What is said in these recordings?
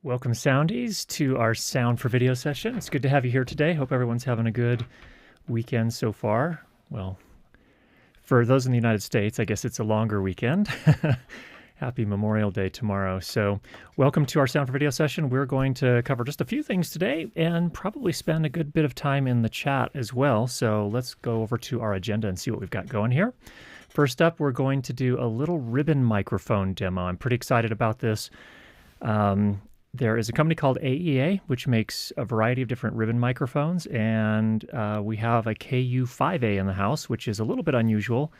Welcome, Soundies, to our Sound for Video session. It's good to have you here today. Hope everyone's having a good weekend so far. Well, for those in the United States, I guess it's a longer weekend. Happy Memorial Day tomorrow. So welcome to our Sound for Video session. We're going to cover just a few things today and probably spend a good bit of time in the chat as well. So let's go over to our agenda and see what we've got going here. First up, we're going to do a little ribbon microphone demo. I'm pretty excited about this. There is a company called AEA, which makes a variety of different ribbon microphones, and we have a KU5A in the house, which is a little bit unusual.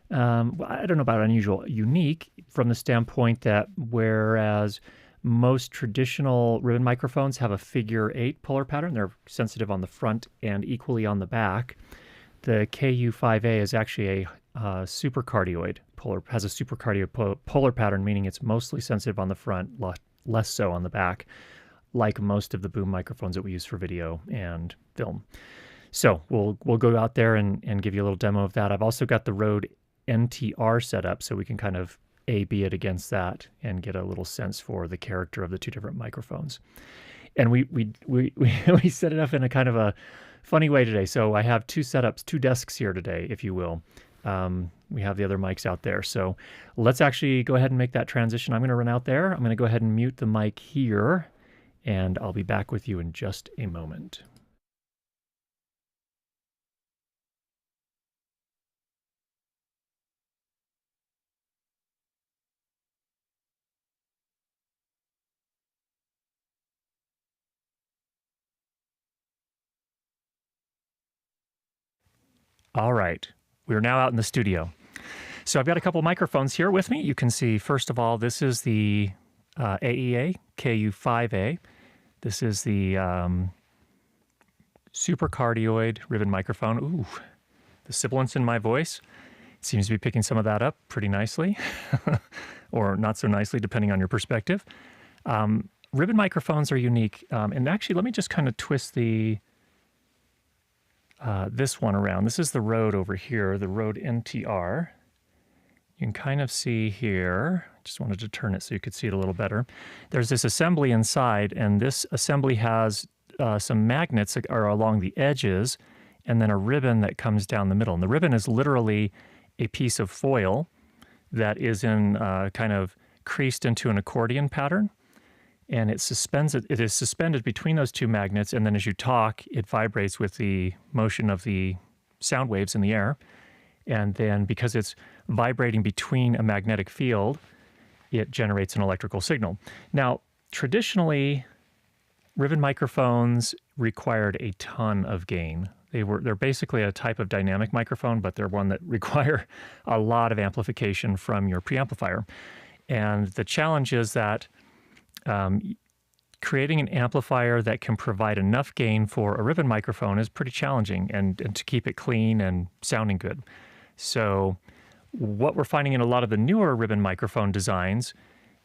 I don't know about unusual, unique from the standpoint that whereas most traditional ribbon microphones have a figure 8 polar pattern, they're sensitive on the front and equally on the back. The KU5A is actually a supercardioid has a supercardioid polar pattern, meaning it's mostly sensitive on the front, less so on the back, like most of the boom microphones that we use for video and film. So we'll go out there and give you a little demo of that. I've also got the Rode NTR set up so we can kind of A/B it against that and get a little sense for the character of the two different microphones. And we set it up in a kind of a funny way today. So I have two setups, two desks here today, if you will. We have the other mics out there. So let's actually go ahead and make that transition. I'm going to run out there. I'm going to go ahead and mute the mic here, and I'll be back with you in just a moment. All right, we're now out in the studio. So I've got a couple microphones here with me. You can see, first of all, this is the AEA KU5A. This is the supercardioid ribbon microphone. Ooh, the sibilance in my voice seems to be picking some of that up pretty nicely, or not so nicely, depending on your perspective. Ribbon microphones are unique. And actually, let me just kind of twist this one around. This is the Rode over here, the Rode NTR. You can kind of see here, just wanted to turn it so you could see it a little better. There's this assembly inside, and this assembly has some magnets that are along the edges, and then a ribbon that comes down the middle. And the ribbon is literally a piece of foil that is in kind of creased into an accordion pattern, and it is suspended between those two magnets, and then as you talk, it vibrates with the motion of the sound waves in the air. And then because it's vibrating between a magnetic field, it generates an electrical signal. Now, traditionally, ribbon microphones required a ton of gain. They're basically a type of dynamic microphone, but they're one that require a lot of amplification from your preamplifier. And the challenge is that creating an amplifier that can provide enough gain for a ribbon microphone is pretty challenging, and to keep it clean and sounding good. So what we're finding in a lot of the newer ribbon microphone designs,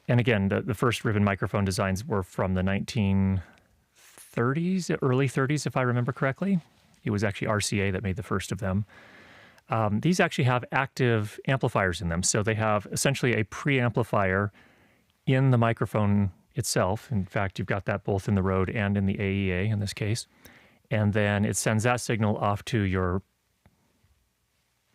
and again, the first ribbon microphone designs were from the 1930s, early 30s, if I remember correctly. It was actually RCA that made the first of them. These actually have active amplifiers in them. So they have essentially a preamplifier in the microphone itself. In fact, you've got that both in the Rode and in the AEA in this case. And then it sends that signal off to your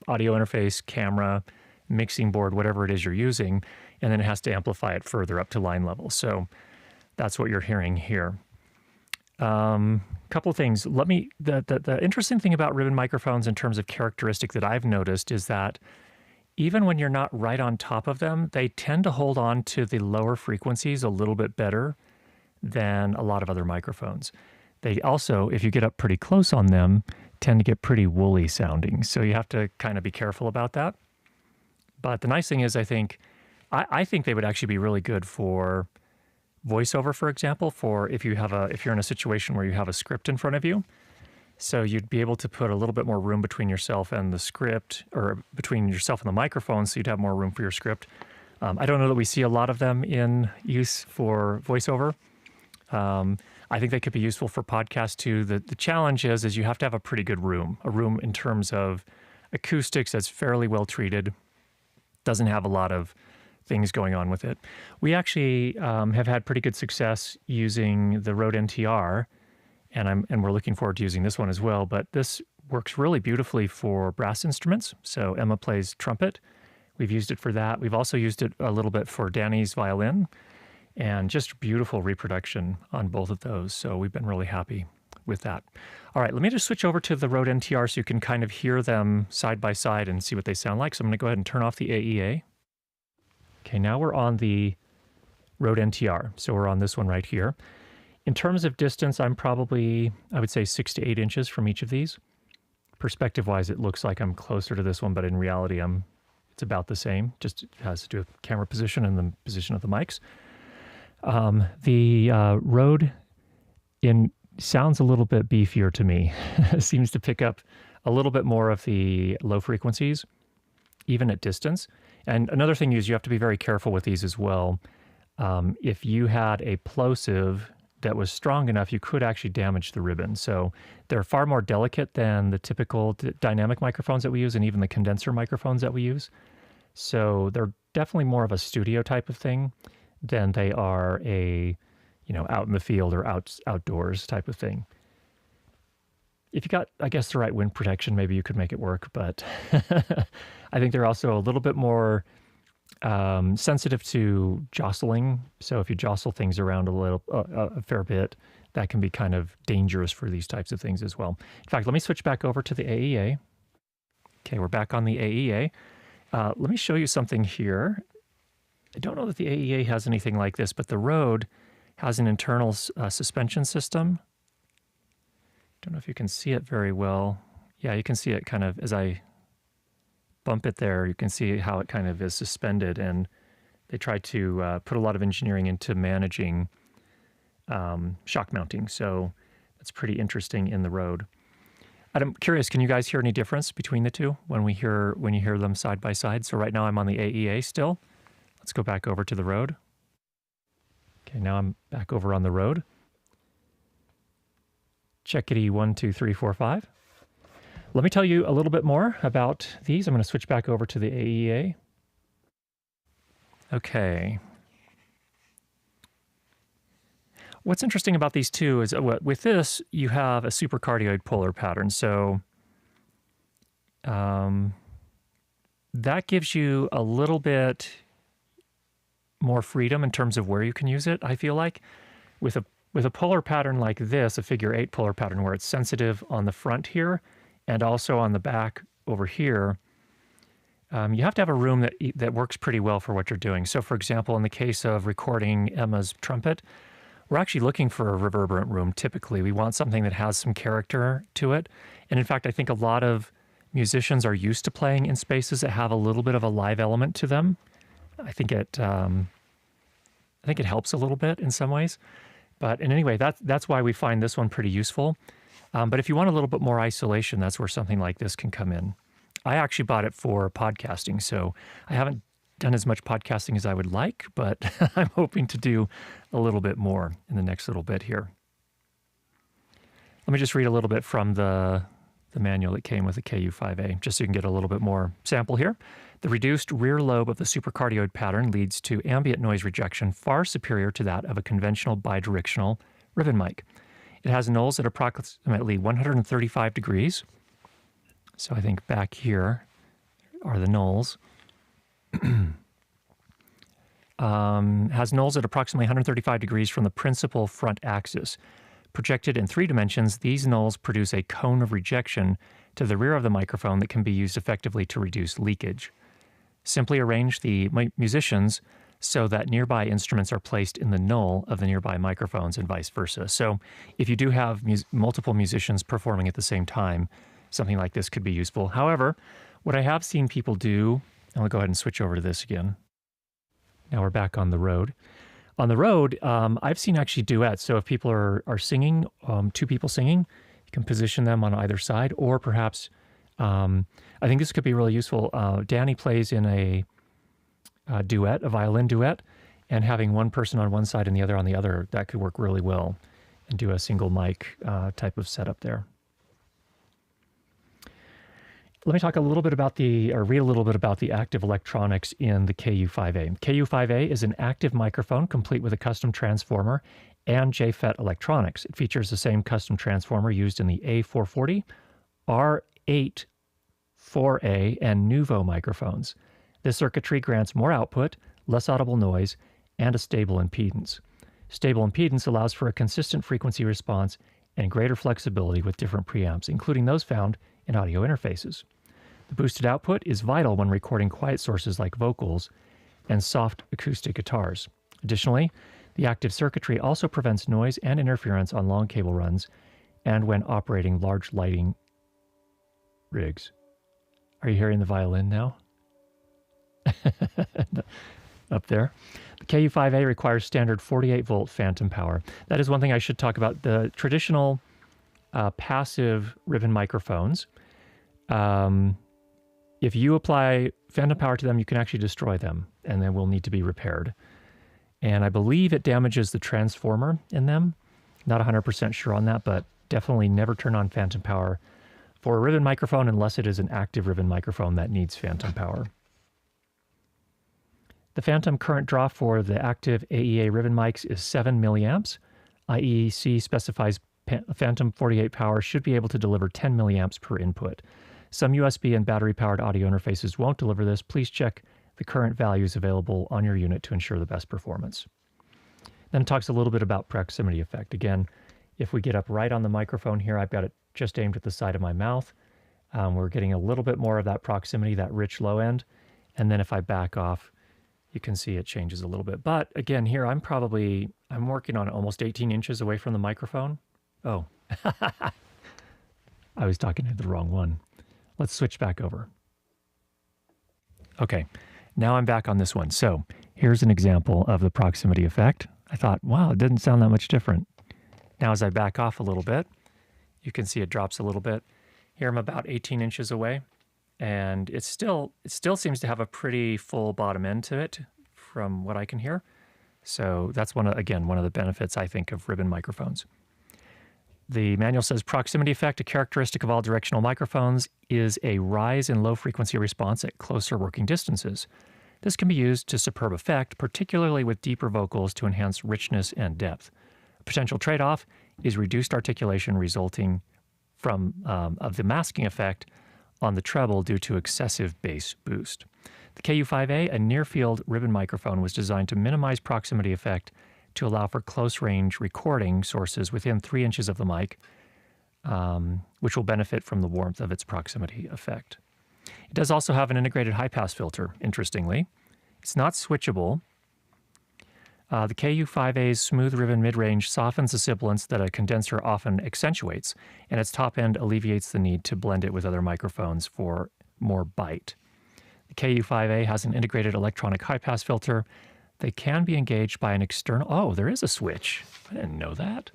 audio interface, camera, mixing board, whatever it is you're using, and then it has to amplify it further up to line level. So that's what you're hearing here. Couple of things. The interesting thing about ribbon microphones in terms of characteristic that I've noticed is that even when you're not right on top of them, they tend to hold on to the lower frequencies a little bit better than a lot of other microphones. They also, if you get up pretty close on them, tend to get pretty woolly sounding. So you have to kind of be careful about that. But the nice thing is, I think they would actually be really good for voiceover, for example, for if you're in a situation where you have a script in front of you. So you'd be able to put a little bit more room between yourself and the script, or between yourself and the microphone, so you'd have more room for your script. I don't know that we see a lot of them in use for voiceover. I think they could be useful for podcasts too. The challenge is you have to have a pretty good room, a room in terms of acoustics that's fairly well treated, doesn't have a lot of things going on with it. We actually have had pretty good success using the Rode NTR, and we're looking forward to using this one as well. But this works really beautifully for brass instruments. So Emma plays trumpet. We've used it for that. We've also used it a little bit for Danny's violin, and just beautiful reproduction on both of those. So we've been really happy with that. All right, let me just switch over to the Rode NTR so you can kind of hear them side by side and see what they sound like. So I'm going to go ahead and turn off the AEA. Okay, now we're on the Rode NTR. So we're on this one right here. In terms of distance, I'm probably, I would say 6 to 8 inches from each of these. Perspective-wise, it looks like I'm closer to this one, but in reality, it's about the same. Just has to do with camera position and the position of the mics. The Rode sounds a little bit beefier to me. It seems to pick up a little bit more of the low frequencies, even at distance. And another thing is you have to be very careful with these as well. If you had a plosive that was strong enough, you could actually damage the ribbon. So they're far more delicate than the typical dynamic microphones that we use and even the condenser microphones that we use. So they're definitely more of a studio type of thing than they are a, out in the field or outdoors type of thing. If you got, I guess, the right wind protection, maybe you could make it work. But I think they're also a little bit more sensitive to jostling. So if you jostle things around a fair bit, that can be kind of dangerous for these types of things as well. In fact, let me switch back over to the AEA. Okay, we're back on the AEA. Let me show you something here. I don't know that the AEA has anything like this, but the Rode has an internal suspension system. Don't know if you can see it very well. Yeah, you can see it kind of as I bump it there, you can see how it kind of is suspended, and they try to put a lot of engineering into managing shock mounting. So that's pretty interesting in the Rode. I'm curious, can you guys hear any difference between the two when you hear them side by side? So right now I'm on the AEA still. Let's go back over to the Rode. Okay, now I'm back over on the Rode. Checkity 1, 2, 3, 4, 5. Let me tell you a little bit more about these. I'm going to switch back over to the AEA. Okay. What's interesting about these two is with this, you have a supercardioid polar pattern. So that gives you a little bit more freedom in terms of where you can use it, I feel like. With a polar pattern like this, a figure 8 polar pattern where it's sensitive on the front here and also on the back over here, you have to have a room that works pretty well for what you're doing. So for example, in the case of recording Emma's trumpet, we're actually looking for a reverberant room. Typically, we want something that has some character to it. And in fact, I think a lot of musicians are used to playing in spaces that have a little bit of a live element to them. I think it helps a little bit in some ways. But in any way, that's why we find this one pretty useful. But if you want a little bit more isolation, that's where something like this can come in. I actually bought it for podcasting, so I haven't done as much podcasting as I would like, but I'm hoping to do a little bit more in the next little bit here. Let me just read a little bit from the manual that came with the KU5A, just so you can get a little bit more sample here. The reduced rear lobe of the supercardioid pattern leads to ambient noise rejection far superior to that of a conventional bidirectional ribbon mic. It has nulls at approximately 135 degrees. So I think back here are the nulls. Has nulls at approximately 135 degrees from the principal front axis. Projected in 3 dimensions, these nulls produce a cone of rejection to the rear of the microphone that can be used effectively to reduce leakage. Simply arrange the musicians so that nearby instruments are placed in the null of the nearby microphones and vice versa. So if you do have multiple musicians performing at the same time, something like this could be useful. However, what I have seen people do, and I'll go ahead and switch over to this again. Now we're back on the Rode. On the Rode, I've seen actually duets. So if people are singing, 2 people singing, you can position them on either side, or perhaps, I think this could be really useful. Danny plays in a duet, a violin duet, and having one person on one side and the other on the other, that could work really well and do a single mic type of setup there. let me talk a little bit about read a little bit about the active electronics in the KU5A. KU5A is an active microphone complete with a custom transformer and JFET electronics. It features the same custom transformer used in the A440, R8 4A, and Nuvo microphones. This circuitry grants more output, less audible noise, and a stable impedance. Stable impedance allows for a consistent frequency response and greater flexibility with different preamps, including those found in audio interfaces. The boosted output is vital when recording quiet sources like vocals and soft acoustic guitars. Additionally, the active circuitry also prevents noise and interference on long cable runs and when operating large lighting rigs. Are you hearing the violin now? Up there. The KU5A requires standard 48-volt phantom power. That is one thing I should talk about. The traditional passive ribbon microphones, if you apply phantom power to them, you can actually destroy them, and they will need to be repaired. And I believe it damages the transformer in them. Not 100% sure on that, but definitely never turn on phantom power for a ribbon microphone unless it is an active ribbon microphone that needs phantom power. The phantom current draw for the active AEA ribbon mics is 7 milliamps. IEC specifies phantom 48 power should be able to deliver 10 milliamps per input. Some USB and battery-powered audio interfaces won't deliver this. Please check the current values available on your unit to ensure the best performance. Then it talks a little bit about proximity effect. Again, if we get up right on the microphone here, I've got it just aimed at the side of my mouth. We're getting a little bit more of that proximity, that rich low end. And then if I back off, you can see it changes a little bit. But again, here I'm working on almost 18 inches away from the microphone. Oh, I was talking to the wrong one. Let's switch back over. Okay, now I'm back on this one. So here's an example of the proximity effect. I thought, wow, it didn't sound that much different. Now as I back off a little bit, you can see it drops a little bit. Here I'm about 18 inches away, and it still seems to have a pretty full bottom end to it from what I can hear. So that's one of the benefits I think of ribbon microphones. The manual says proximity effect, a characteristic of all directional microphones, is a rise in low frequency response at closer working distances. This can be used to superb effect, particularly with deeper vocals to enhance richness and depth. A potential trade-off is reduced articulation resulting from of the masking effect on the treble due to excessive bass boost. The KU5A, a near-field ribbon microphone, was designed to minimize proximity effect to allow for close-range recording sources within 3 inches of the mic, which will benefit from the warmth of its proximity effect. It does also have an integrated high-pass filter, interestingly. It's not switchable. The KU5A's smooth ribbon mid-range softens the sibilance that a condenser often accentuates, and its top end alleviates the need to blend it with other microphones for more bite. The KU5A has an integrated electronic high-pass filter. They can be engaged by an external... Oh, there is a switch. I didn't know that.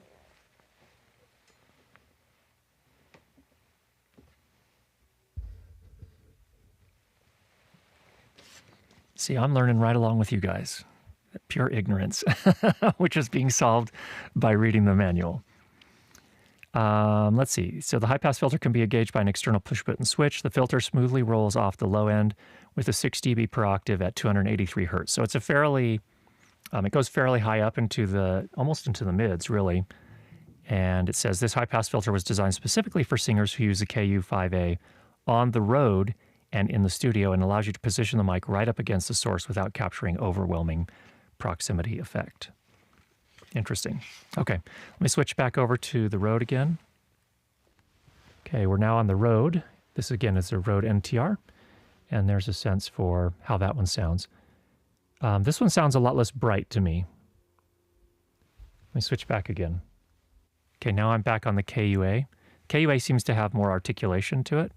See, I'm learning right along with you guys. Pure ignorance, which is being solved by reading the manual. Let's see. So the high-pass filter can be engaged by an external push-button switch. The filter smoothly rolls off the low end with a 6 dB per octave at 283 hertz. So it's a fairly... it goes fairly high up almost into the mids, really. And it says this high-pass filter was designed specifically for singers who use the KU5A on the road and in the studio, and allows you to position the mic right up against the source without capturing overwhelming proximity effect. Interesting. Okay, let me switch back over to the Rode again. Okay, we're now on the Rode. This again is a Rode NTR, and there's a sense for how that one sounds. This one sounds a lot less bright to me. Let me switch back again. Okay, now I'm back on the KUA. KUA seems to have more articulation to it,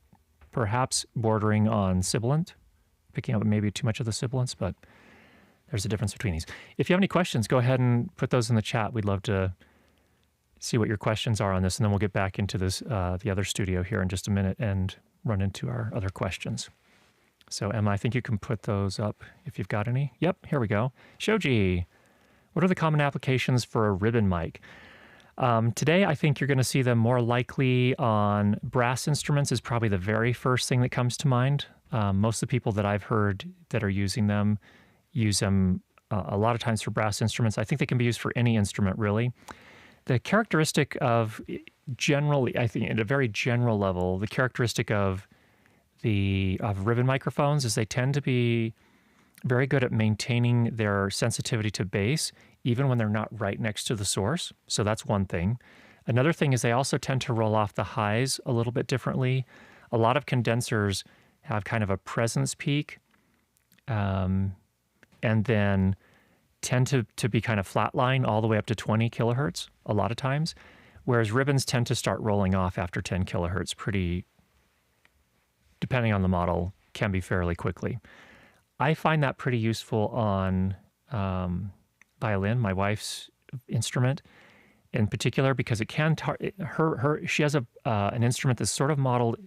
perhaps bordering on sibilant, picking up maybe too much of the sibilance, but there's a difference between these. If you have any questions, go ahead and put those in the chat. We'd love to see what your questions are on this, and then we'll get back into this the other studio here in just a minute and run into our other questions. So Emma, I think you can put those up if you've got any. Yep, here we go. Shoji, what are the common applications for a ribbon mic? Today, I think you're going to see them more likely on brass instruments is probably the very first thing that comes to mind. Most of the people that I've heard that are using them use them a lot of times for brass instruments. I think they can be used for any instrument, really. The characteristic of generally, I think at a very general level, the characteristic of ribbon microphones is they tend to be very good at maintaining their sensitivity to bass, even when they're not right next to the source. So that's one thing. Another thing is they also tend to roll off the highs a little bit differently. A lot of condensers have kind of a presence peak, and then tend to be kind of flatline all the way up to 20 kilohertz a lot of times, whereas ribbons tend to start rolling off after 10 kilohertz pretty, depending on the model, can be fairly quickly. I find that pretty useful on violin, my wife's instrument in particular, because it can she has an instrument that's sort of modeled.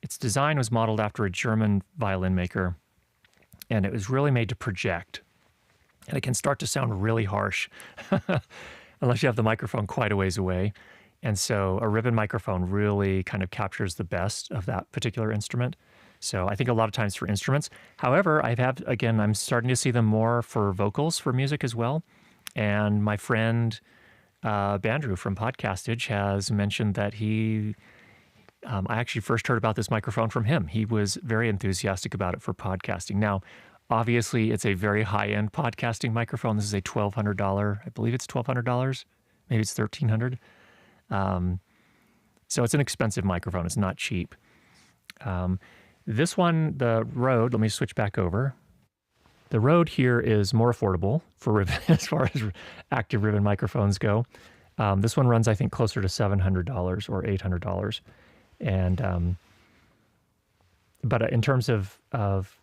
Its design was modeled after a German violin maker, and it was really made to project. And it can start to sound really harsh unless you have the microphone quite a ways away. And so a ribbon microphone really kind of captures the best of that particular instrument. So I think a lot of times for instruments. However, I'm starting to see them more for vocals for music as well. And my friend Bandrew from Podcastage has mentioned that I actually first heard about this microphone from him. He was very enthusiastic about it for podcasting. Now, obviously, it's a very high-end podcasting microphone. This is a $1,200, I believe it's $1,200. Maybe it's $1,300. So it's an expensive microphone. It's not cheap. This one, the Rode, let me switch back over. The Rode here is more affordable for ribbon as far as active ribbon microphones go. This one runs, I think, closer to $700 or $800. And but in terms of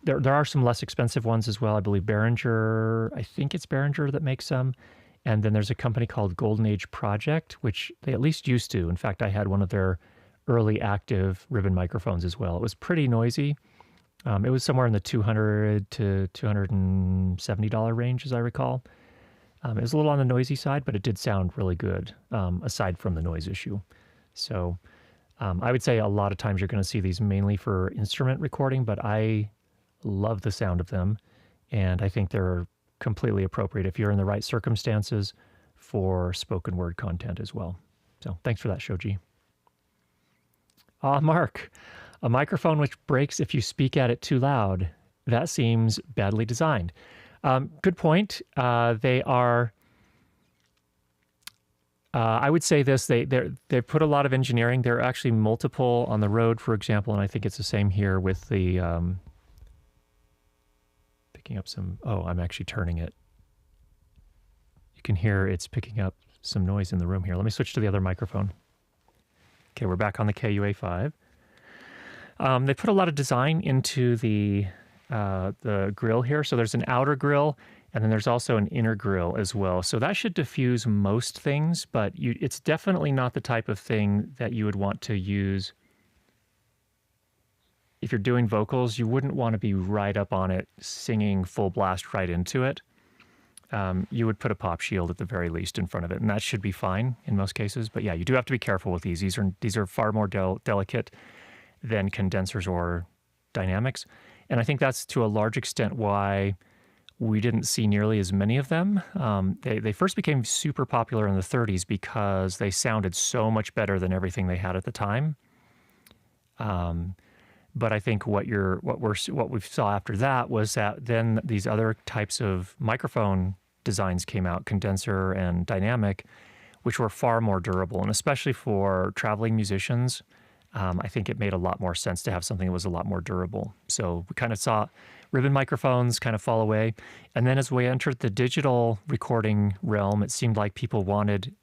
there are some less expensive ones as well. I believe Behringer, I think it's Behringer that makes some. And then there's a company called Golden Age Project, which they at least used to. In fact, I had one of their early active ribbon microphones as well. It was pretty noisy. It was somewhere in the $200 to $270 range, as I recall. It was a little on the noisy side, but it did sound really good, aside from the noise issue. So I would say a lot of times you're going to see these mainly for instrument recording, but I love the sound of them, and I think they're completely appropriate if you're in the right circumstances for spoken word content as well. So thanks for that, Shoji. Mark, a microphone which breaks if you speak at it too loud. That seems badly designed. Good point. They are... I would say this, they put a lot of engineering. There are actually multiple on the Rode, for example, and I think it's the same here with the picking up some, I'm actually turning it. You can hear it's picking up some noise in the room here. Let me switch to the other microphone. Okay, we're back on the KUA5. They put a lot of design into the grill here. So there's an outer grill, and then there's also an inner grill as well. So that should diffuse most things, but it's definitely not the type of thing that you would want to use. If you're doing vocals, you wouldn't want to be right up on it, singing full blast right into it. You would put a pop shield at the very least in front of it, and that should be fine in most cases. But yeah, you do have to be careful with these. These are far more delicate than condensers or dynamics. And I think that's to a large extent why we didn't see nearly as many of them. They first became super popular in the 30s because they sounded so much better than everything they had at the time. But I think what we saw after that was that then these other types of microphone designs came out, condenser and dynamic, which were far more durable. And especially for traveling musicians, I think it made a lot more sense to have something that was a lot more durable. So we kind of saw ribbon microphones kind of fall away. And then as we entered the digital recording realm, it seemed like people wanted,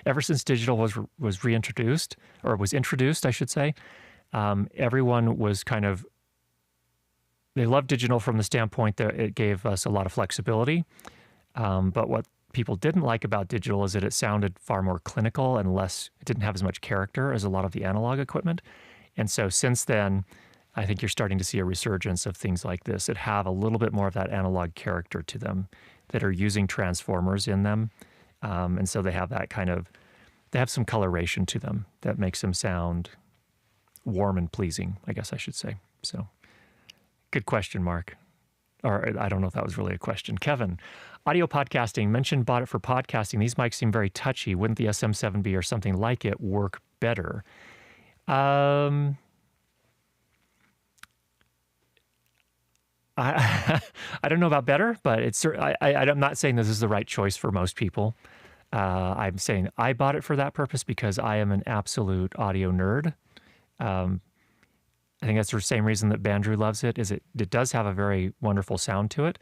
ever since digital was reintroduced, or was introduced, I should say, everyone was they loved digital from the standpoint that it gave us a lot of flexibility. But what people didn't like about digital is that it sounded far more clinical and it didn't have as much character as a lot of the analog equipment. And so since then, I think you're starting to see a resurgence of things like this that have a little bit more of that analog character to them, that are using transformers in them And so they have that they have some coloration to them that makes them sound warm and pleasing, I guess I should say. So good question, Mark. Or I don't know if that was really a question. Kevin, audio podcasting, mentioned bought it for podcasting. These mics seem very touchy. Wouldn't the SM7B or something like it work better? I don't know about better, but I'm not saying this is the right choice for most people. I'm saying I bought it for that purpose because I am an absolute audio nerd. I think that's the same reason that Bandrew loves it, is it does have a very wonderful sound to it.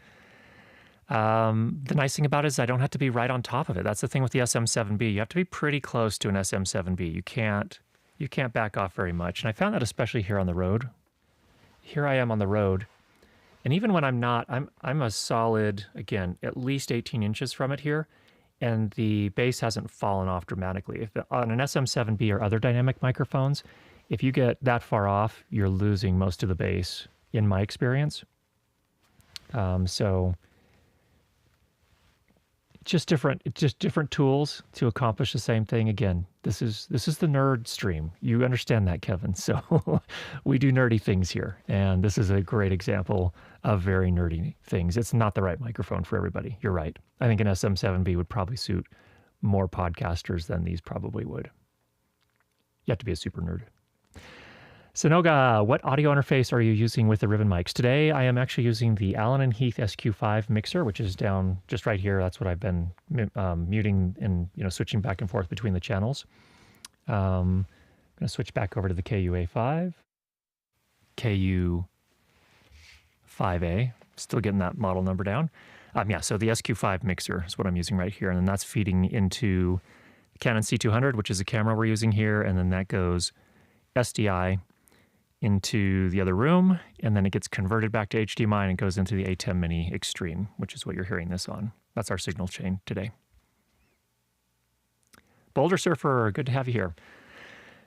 The nice thing about it is I don't have to be right on top of it. That's the thing with the SM7B. You have to be pretty close to an SM7B. You can't back off very much. And I found that especially here on the road. Here I am on the road. And even when I'm not, I'm a solid, again, at least 18 inches from it here. And the bass hasn't fallen off dramatically. If on an SM7B or other dynamic microphones, if you get that far off, you're losing most of the bass, in my experience. So just different tools to accomplish the same thing. Again, this is the nerd stream. You understand that, Kevin. So we do nerdy things here, and this is a great example of very nerdy things. It's not the right microphone for everybody. You're right. I think an SM7B would probably suit more podcasters than these probably would. You have to be a super nerd. Sonoga, what audio interface are you using with the Ribbon mics? Today, I am actually using the Allen & Heath SQ5 mixer, which is down just right here. That's what I've been muting and switching back and forth between the channels. I'm going to switch back over to the KU-A5. KU-5A, still getting that model number down. So the SQ5 mixer is what I'm using right here, and then that's feeding into Canon C200, which is the camera we're using here, and then that goes SDI into the other room, and then it gets converted back to HDMI and it goes into the A10 Mini Extreme, which is what you're hearing this on. That's our signal chain today. Boulder Surfer, good to have you here.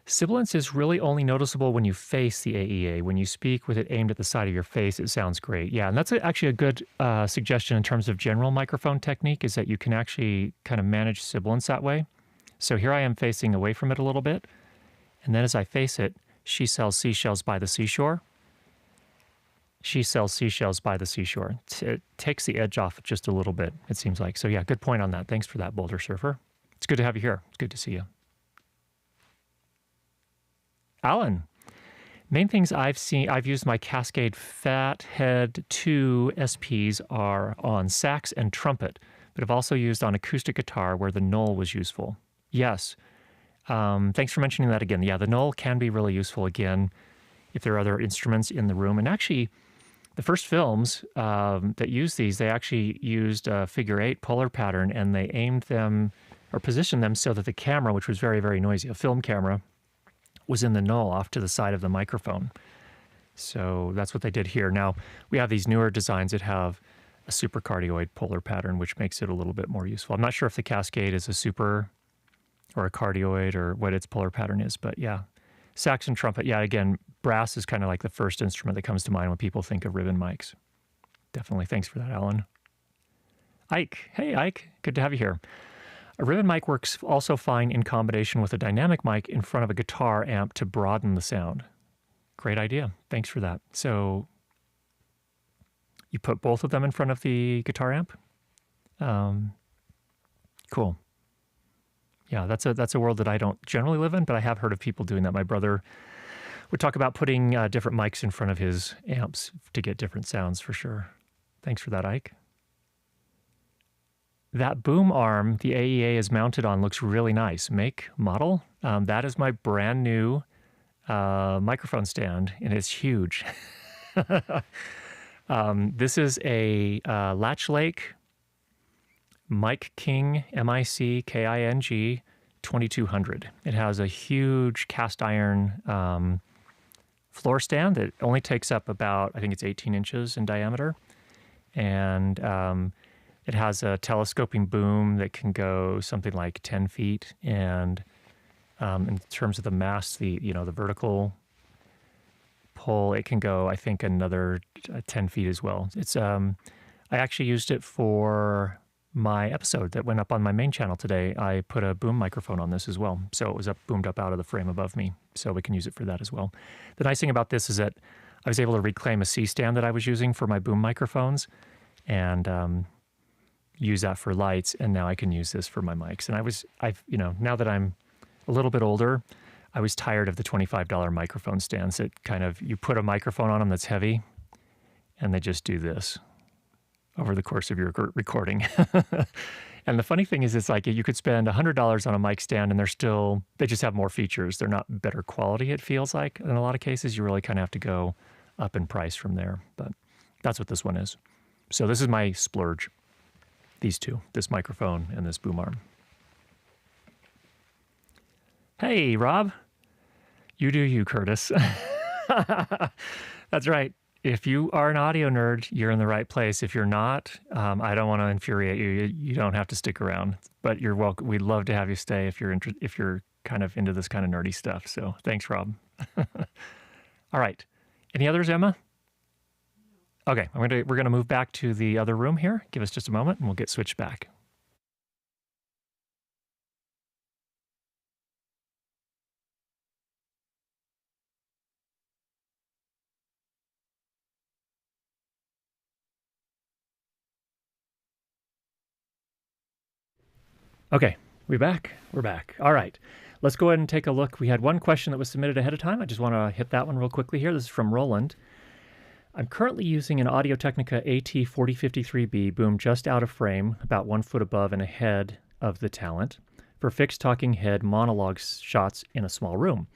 Sibilance is really only noticeable when you face the AEA. When you speak with it aimed at the side of your face, it sounds great. Yeah, and that's actually a good suggestion in terms of general microphone technique, is that you can actually kind of manage sibilance that way. So here I am facing away from it a little bit, and then as I face it, she sells seashells by the seashore. She sells seashells by the seashore. It takes the edge off just a little bit, it seems like. So yeah, good point on that. Thanks for that, Boulder Surfer. It's good to have you here. It's good to see you. Alan, main things I've used my Cascade Fathead 2 SPs are on sax and trumpet, but I've also used on acoustic guitar where the null was useful. Yes. Thanks for mentioning that again. Yeah, the null can be really useful again if there are other instruments in the room. And actually, the first films that used these, they actually used a figure 8 polar pattern, and they aimed them or positioned them so that the camera, which was very, very noisy, a film camera, was in the null off to the side of the microphone. So that's what they did here. Now, we have these newer designs that have a supercardioid polar pattern, which makes it a little bit more useful. I'm not sure if the Cascade is a super or a cardioid or what its polar pattern is, but yeah. Sax and trumpet, yeah, again, brass is kind of like the first instrument that comes to mind when people think of ribbon mics. Definitely, thanks for that, Alan. Ike, hey Ike, good to have you here. A ribbon mic works also fine in combination with a dynamic mic in front of a guitar amp to broaden the sound. Great idea, thanks for that. So you put both of them in front of the guitar amp? Cool. Yeah, that's a world that I don't generally live in, but I have heard of people doing that. My brother would talk about putting different mics in front of his amps to get different sounds for sure. Thanks for that, Ike. That boom arm the AEA is mounted on looks really nice. Make, model. That is my brand new microphone stand, and it's huge. This is a Latch Lake Mic King, MICKING 2200. It has a huge cast iron floor stand that only takes up about, I think it's 18 inches in diameter. And it has a telescoping boom that can go something like 10 feet. And in terms of the mast, the vertical pull, it can go, I think, another 10 feet as well. It's I actually used it for my episode that went up on my main channel today, I put a boom microphone on this as well. So it was boomed up out of the frame above me. So we can use it for that as well. The nice thing about this is that I was able to reclaim a C-stand that I was using for my boom microphones and use that for lights. And now I can use this for my mics. And now that I'm a little bit older, I was tired of the $25 microphone stands that you put a microphone on them that's heavy and they just do this over the course of your recording. And the funny thing is, it's like you could spend $100 on a mic stand and they just have more features. They're not better quality, it feels like. In a lot of cases, you really kind of have to go up in price from there. But that's what this one is. So this is my splurge. These two, this microphone and this boom arm. Hey, Rob. You do you, Curtis. That's right. If you are an audio nerd, you're in the right place. If you're not, I don't want to infuriate you. You don't have to stick around, but you're welcome. We'd love to have you stay if you're kind of into this kind of nerdy stuff. So thanks, Rob. All right. Any others, Emma? Okay, we're gonna move back to the other room here. Give us just a moment, and we'll get switched back. Okay, we're back. We're back. All right, let's go ahead and take a look. We had one question that was submitted ahead of time. I just want to hit that one real quickly here. This is from Roland. I'm currently using an Audio-Technica AT4053B boom just out of frame, about 1 foot above and ahead of the talent, for fixed talking head monologue shots in a small room.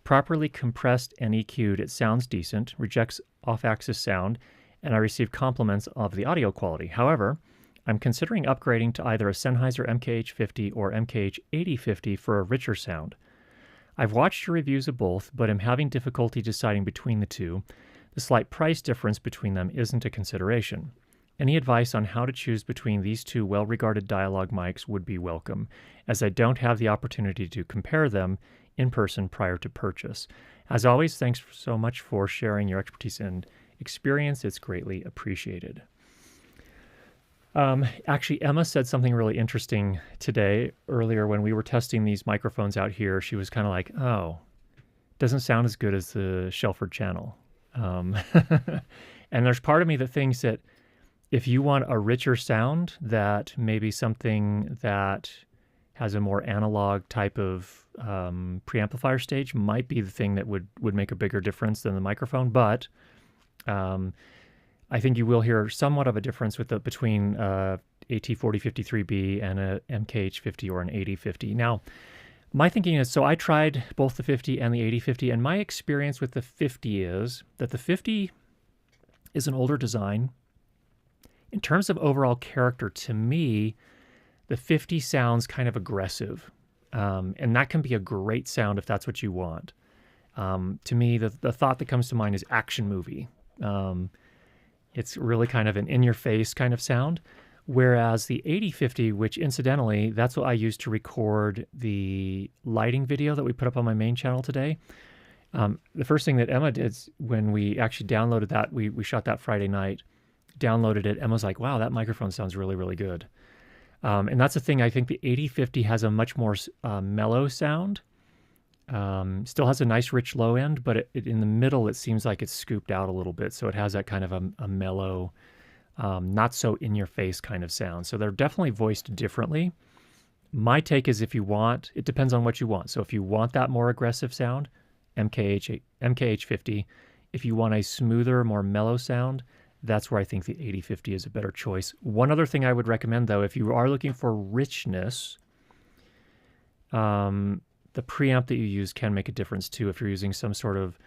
Properly compressed and EQ'd, it sounds decent, rejects off-axis sound, and I receive compliments of the audio quality. However, I'm considering upgrading to either a Sennheiser MKH50 or MKH8050 for a richer sound. I've watched your reviews of both, but am having difficulty deciding between the two. The slight price difference between them isn't a consideration. Any advice on how to choose between these two well-regarded dialogue mics would be welcome, as I don't have the opportunity to compare them in person prior to purchase. As always, thanks so much for sharing your expertise and experience. It's greatly appreciated. Actually, Emma said something really interesting today, earlier when we were testing these microphones out here. She was kind of like, oh, doesn't sound as good as the Shelford channel. And there's part of me that thinks that if you want a richer sound, that maybe something that has a more analog type of preamplifier stage might be the thing that would make a bigger difference than the microphone. But I think you will hear somewhat of a difference between AT4053B and a MKH50 or an 8050. Now, my thinking is, so I tried both the 50 and the 8050, and my experience with the 50 is that the 50 is an older design. In terms of overall character, to me, the 50 sounds kind of aggressive, and that can be a great sound if that's what you want. To me, the thought that comes to mind is action movie. It's really kind of an in-your-face kind of sound, whereas the 8050, which incidentally, that's what I used to record the lighting video that we put up on my main channel today. The first thing that Emma did when we actually downloaded that, we shot that Friday night, downloaded it, Emma's like, wow, that microphone sounds really, really good. And that's the thing, I think the 8050 has a much more mellow sound. Still has a nice rich low end, but in the middle it seems like it's scooped out a little bit, so it has that kind of a mellow, not so in your face kind of sound. So they're definitely voiced differently. My take is, if you want, it depends on what you want. So if you want that more aggressive sound, MKH50. If you want a smoother, more mellow sound, that's where I think the 8050 is a better choice. One other thing I would recommend, though, if you are looking for richness, the preamp that you use can make a difference too if you're using some sort of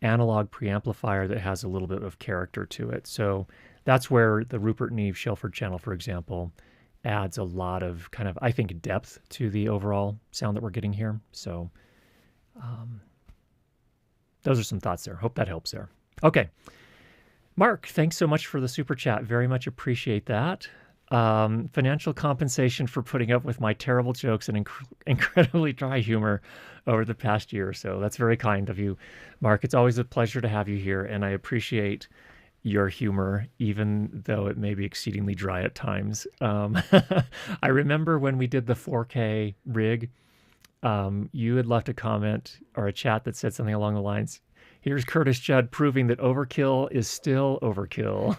analog preamplifier that has a little bit of character to it. So that's where the Rupert Neve Shelford channel, for example, adds a lot of kind of, I think, depth to the overall sound that we're getting here. So those are some thoughts there. Hope that helps there. Okay. Mark, thanks so much for the super chat. Very much appreciate that. Financial compensation for putting up with my terrible jokes and incredibly dry humor over the past year or so. That's very kind of you, Mark. It's always a pleasure to have you here, and I appreciate your humor, even though it may be exceedingly dry at times. I remember when we did the 4K rig, you had left a comment or a chat that said something along the lines, "Here's Curtis Judd proving that overkill is still overkill."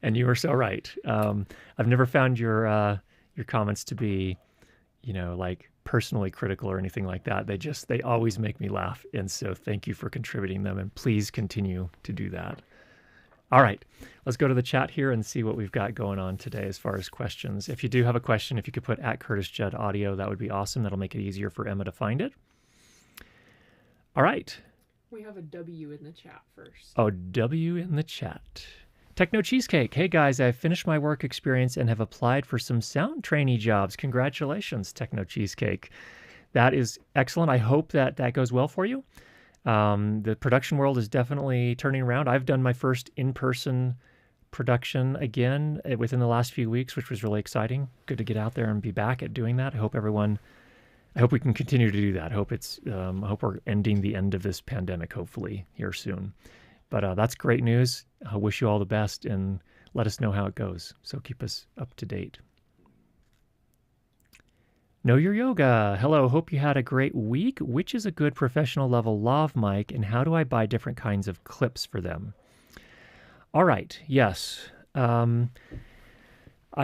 And you were so right. I've never found your comments to be, like personally critical or anything like that. They always make me laugh. And so thank you for contributing them, and please continue to do that. All right, let's go to the chat here and see what we've got going on today as far as questions. If you do have a question, if you could put at Curtis Judd Audio, that would be awesome. That'll make it easier for Emma to find it. All right. We have a W in the chat first. Oh, W in the chat. Techno Cheesecake. Hey guys, I've finished my work experience and have applied for some sound trainee jobs. Congratulations, Techno Cheesecake. That is excellent. I hope that goes well for you. The production world is definitely turning around. I've done my first in-person production again within the last few weeks, which was really exciting. Good to get out there and be back at doing that. I hope we can continue to do that. I hope we're ending the end of this pandemic, hopefully, here soon. But that's great news. I wish you all the best, and let us know how it goes. So keep us up to date. Know Your Yoga. Hello, hope you had a great week. Which is a good professional level lav mic, and how do I buy different kinds of clips for them? All right, yes. I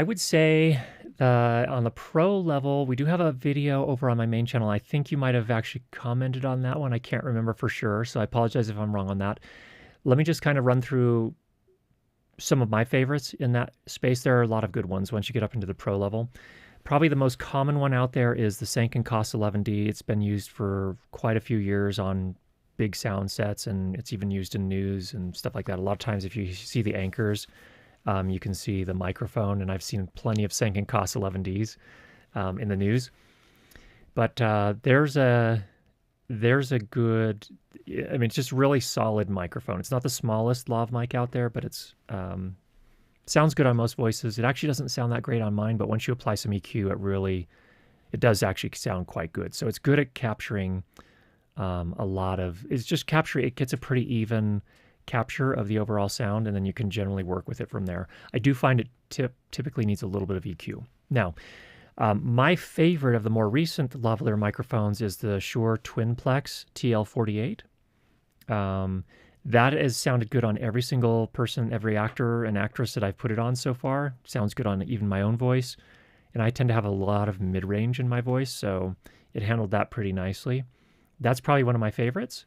would say on the pro level, we do have a video over on my main channel. I think you might have actually commented on that one. I can't remember for sure, so I apologize if I'm wrong on that. Let me just kind of run through some of my favorites in that space. There are a lot of good ones once you get up into the pro level. Probably the most common one out there is the Sanken COS 11D. It's been used for quite a few years on big sound sets, and it's even used in news and stuff like that. A lot of times if you see the anchors, you can see the microphone, and I've seen plenty of Sanken COS 11Ds in the news. But there's a good, it's just really solid microphone. It's not the smallest lav mic out there, but it's sounds good on most voices. It actually doesn't sound that great on mine, but once you apply some EQ, it does actually sound quite good. So it's good at capturing it gets a pretty even capture of the overall sound, and then you can generally work with it from there. I do find it typically needs a little bit of EQ. Now, my favorite of the more recent lavalier microphones is the Shure Twinplex TL48. That has sounded good on every single person, every actor and actress that I've put it on so far. Sounds good on even my own voice. And I tend to have a lot of mid-range in my voice, so it handled that pretty nicely. That's probably one of my favorites.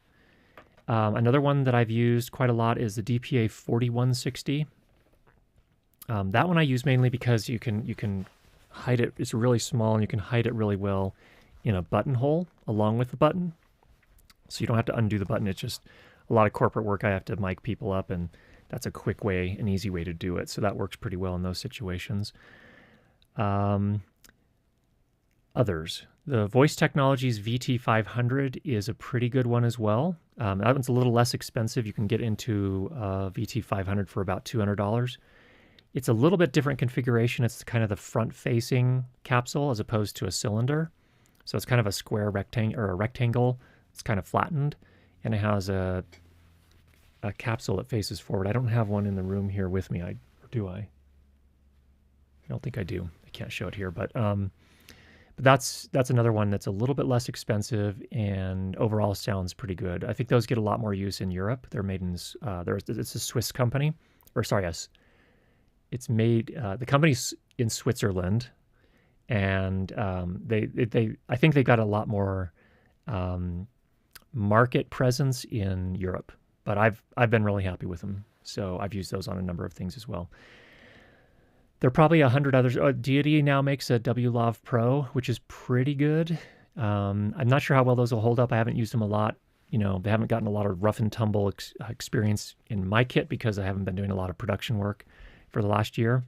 Another one that I've used quite a lot is the DPA 4160. That one I use mainly because you can hide it. It's really small, and you can hide it really well in a buttonhole along with the button. So you don't have to undo the button. It's just a lot of corporate work. I have to mic people up, and that's a quick way, an easy way to do it. So that works pretty well in those situations. Others. The Voice Technologies VT500 is a pretty good one as well. That one's a little less expensive. You can get into VT500 for about $200. It's a little bit different configuration. It's kind of the front-facing capsule as opposed to a cylinder. So it's kind of a square rectangle. It's kind of flattened, and it has a capsule that faces forward. I don't have one in the room here with me. Or do I? I don't think I do. I can't show it here, but that's another one that's a little bit less expensive and overall sounds pretty good. I think those get a lot more use in Europe. They're made in it's a Swiss company, it's made the company's in Switzerland, and I think they got a lot more market presence in Europe. But I've been really happy with them, so I've used those on a number of things as well. There are probably 100 others. Deity now makes a WLAV Pro, which is pretty good. I'm not sure how well those will hold up. I haven't used them a lot. They haven't gotten a lot of rough and tumble experience in my kit because I haven't been doing a lot of production work for the last year.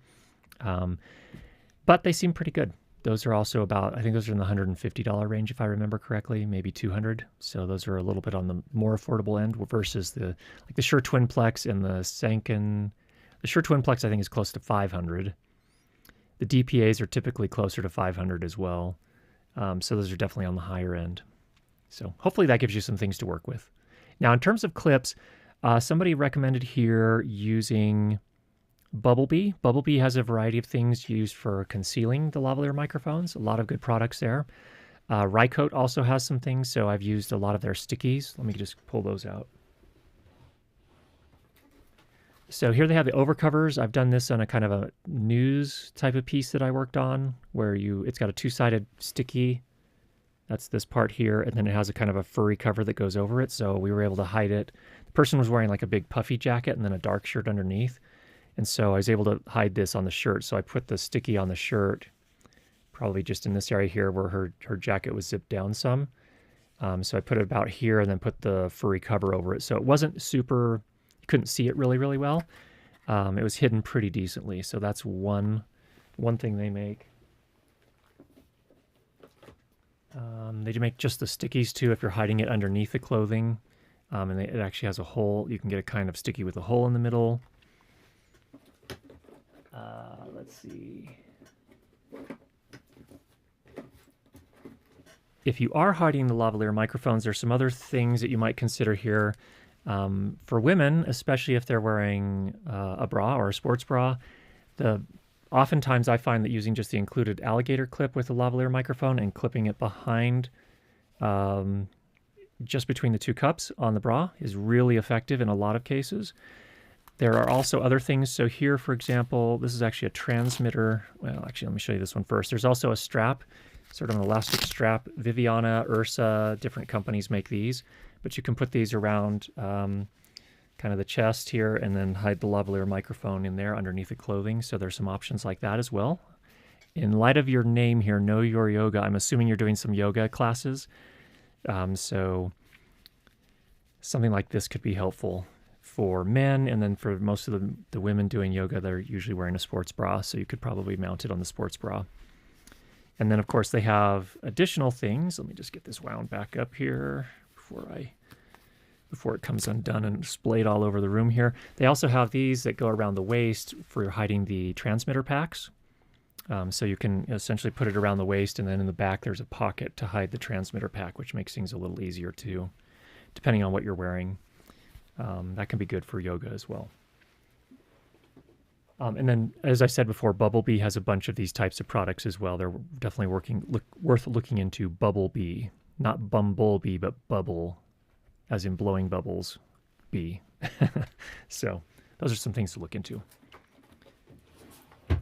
But they seem pretty good. Those are also I think those are in the $150 range, if I remember correctly, maybe $200. So those are a little bit on the more affordable end versus the Shure Twinplex and the Sanken. The Shure Twinplex, I think, is close to $500. The DPAs are typically closer to $500 as well. So those are definitely on the higher end. So hopefully that gives you some things to work with. Now, in terms of clips, Somebody recommended here using Bumblebee. Bumblebee has a variety of things used for concealing the lavalier microphones. A lot of good products there. Rycote also has some things, so I've used a lot of their stickies. Let me just pull those out. So here they have the overcovers. I've done this on a kind of a news type of piece that I worked on, where it's got a two-sided sticky. That's this part here, and then it has a kind of a furry cover that goes over it, so we were able to hide it. The person was wearing like a big puffy jacket and then a dark shirt underneath, and so I was able to hide this on the shirt. So I put the sticky on the shirt, probably just in this area here where her jacket was zipped down some. So I put it about here and then put the furry cover over it. So it wasn't super, you couldn't see it really, really well. It was hidden pretty decently. So that's one thing they make. They do make just the stickies too if you're hiding it underneath the clothing. And it actually has a hole. You can get a kind of sticky with a hole in the middle. Let's see. If you are hiding the lavalier microphones, there's some other things that you might consider here. For women, especially if they're wearing a bra or a sports bra, oftentimes I find that using just the included alligator clip with the lavalier microphone and clipping it behind, just between the two cups on the bra is really effective in a lot of cases. There are also other things. So here, for example, this is actually a transmitter. Well, actually, let me show you this one first. There's also a strap, sort of an elastic strap. Viviana, Ursa, different companies make these. But you can put these around kind of the chest here and then hide the lavalier microphone in there underneath the clothing. So there's some options like that as well. In light of your name here, Know Your Yoga, I'm assuming you're doing some yoga classes. So something like this could be helpful for men, and then for most of the women doing yoga, they're usually wearing a sports bra, so you could probably mount it on the sports bra. And then, of course, they have additional things. Let me just get this wound back up here before it comes undone and splayed all over the room here. They also have these that go around the waist for hiding the transmitter packs. So you can essentially put it around the waist, and then in the back there's a pocket to hide the transmitter pack, which makes things a little easier too, depending on what you're wearing. That can be good for yoga as well. And then, as I said before, Bumblebee has a bunch of these types of products as well. They're definitely worth looking into. Bumblebee, not bumblebee, but bubble, as in blowing bubbles, bee. So those are some things to look into.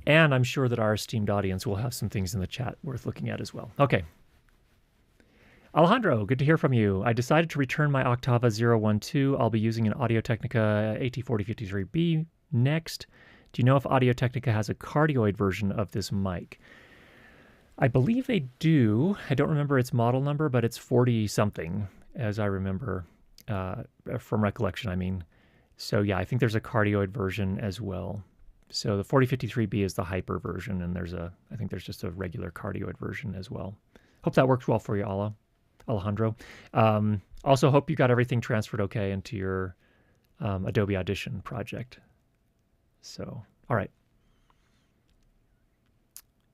And I'm sure that our esteemed audience will have some things in the chat worth looking at as well. Okay. Alejandro, good to hear from you. I decided to return my Octava 012. I'll be using an Audio-Technica AT4053B next. Do you know if Audio-Technica has a cardioid version of this mic? I believe they do. I don't remember its model number, but it's 40-something, as I remember, from recollection, I mean. So yeah, I think there's a cardioid version as well. So the 4053B is the hyper version, and I think there's just a regular cardioid version as well. Hope that works well for you, Alejandro. Also hope you got everything transferred okay into your Adobe Audition project. So, all right.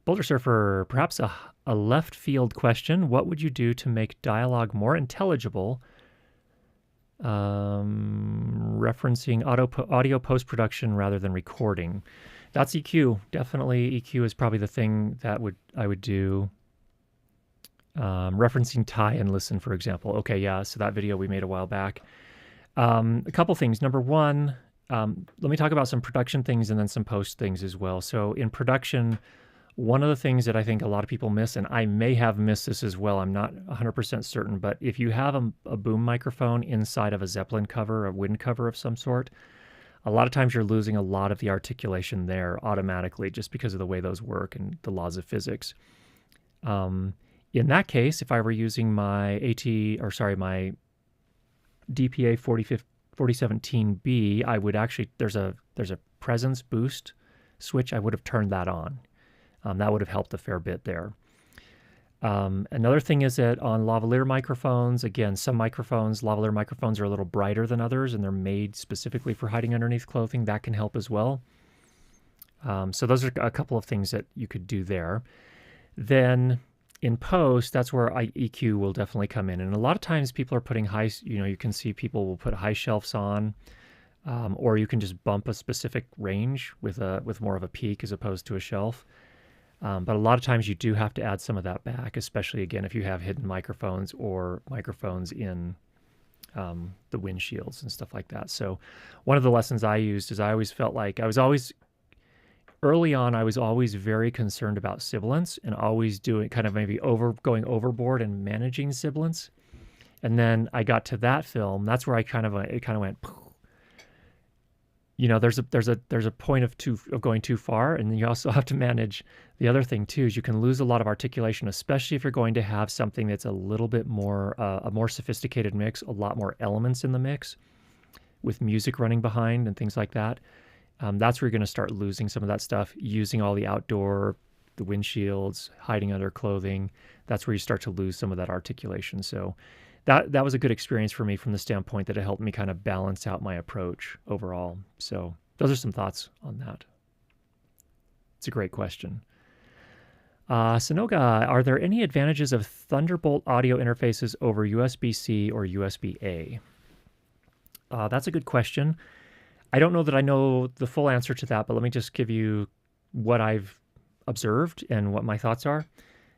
Boulder Surfer, perhaps a left field question. What would you do to make dialogue more intelligible, referencing audio post-production rather than recording? That's EQ. Definitely EQ is probably the thing that I would do. Referencing tie and listen, for example. Okay, yeah, so that video we made a while back. A couple things. Number one, let me talk about some production things and then some post things as well. So in production, one of the things that I think a lot of people miss, and I may have missed this as well, I'm not 100% certain, but if you have a boom microphone inside of a Zeppelin cover, a wind cover of some sort, a lot of times you're losing a lot of the articulation there automatically just because of the way those work and the laws of physics. In that case, if I were using my my DPA 4017B, I would actually, there's a presence boost switch. I would have turned that on. That would have helped a fair bit there. Another thing is that on lavalier microphones, again, some lavalier microphones are a little brighter than others, and they're made specifically for hiding underneath clothing. That can help as well. So those are a couple of things that you could do there. Then in post, that's where EQ will definitely come in. And a lot of times people are putting high, you can see people will put high shelves on, or you can just bump a specific range with more of a peak as opposed to a shelf. But a lot of times you do have to add some of that back, especially, again, if you have hidden microphones or microphones in the windshields and stuff like that. So one of the lessons I used is I always felt like early on, I was always very concerned about sibilance and always doing kind of maybe going overboard and managing sibilance. And then I got to that film. That's where it kind of went. There's a point of going too far, and then you also have to manage the other thing too. Is you can lose a lot of articulation, especially if you're going to have something that's a little bit more a more sophisticated mix, a lot more elements in the mix, with music running behind and things like that. That's where you're going to start losing some of that stuff, using all the outdoor, the windshields, hiding under clothing. That's where you start to lose some of that articulation. So that was a good experience for me from the standpoint that it helped me kind of balance out my approach overall. So those are some thoughts on that. It's a great question. Sonoga, are there any advantages of Thunderbolt audio interfaces over USB-C or USB-A? That's a good question. I don't know that I know the full answer to that, but let me just give you what I've observed and what my thoughts are.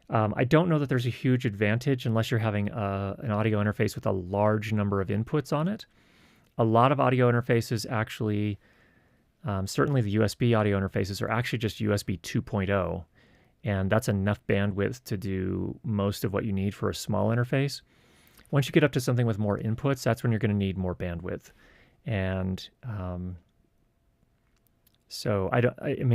I don't know that there's a huge advantage unless you're having an audio interface with a large number of inputs on it. A lot of audio interfaces actually, certainly the USB audio interfaces, are actually just USB 2.0, and that's enough bandwidth to do most of what you need for a small interface. Once you get up to something with more inputs, that's when you're going to need more bandwidth. And so I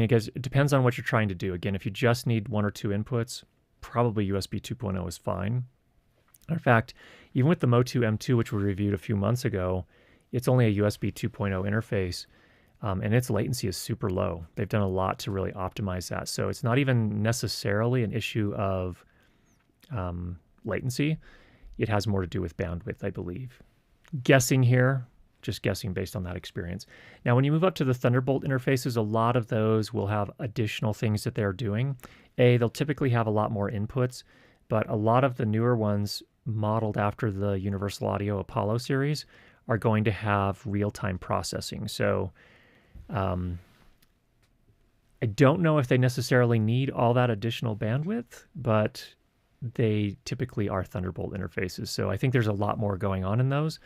guess it depends on what you're trying to do. Again, if you just need one or two inputs, probably USB 2.0 is fine. In fact, even with the Motu M2, which we reviewed a few months ago, it's only a USB 2.0 interface, and its latency is super low. They've done a lot to really optimize that. So it's not even necessarily an issue of latency. It has more to do with bandwidth, I believe. Guessing here, just guessing based on that experience. Now, when you move up to the Thunderbolt interfaces, a lot of those will have additional things that they're doing. They'll typically have a lot more inputs, but a lot of the newer ones modeled after the Universal Audio Apollo series are going to have real-time processing. So I don't know if they necessarily need all that additional bandwidth, but they typically are Thunderbolt interfaces. So I think there's a lot more going on in those,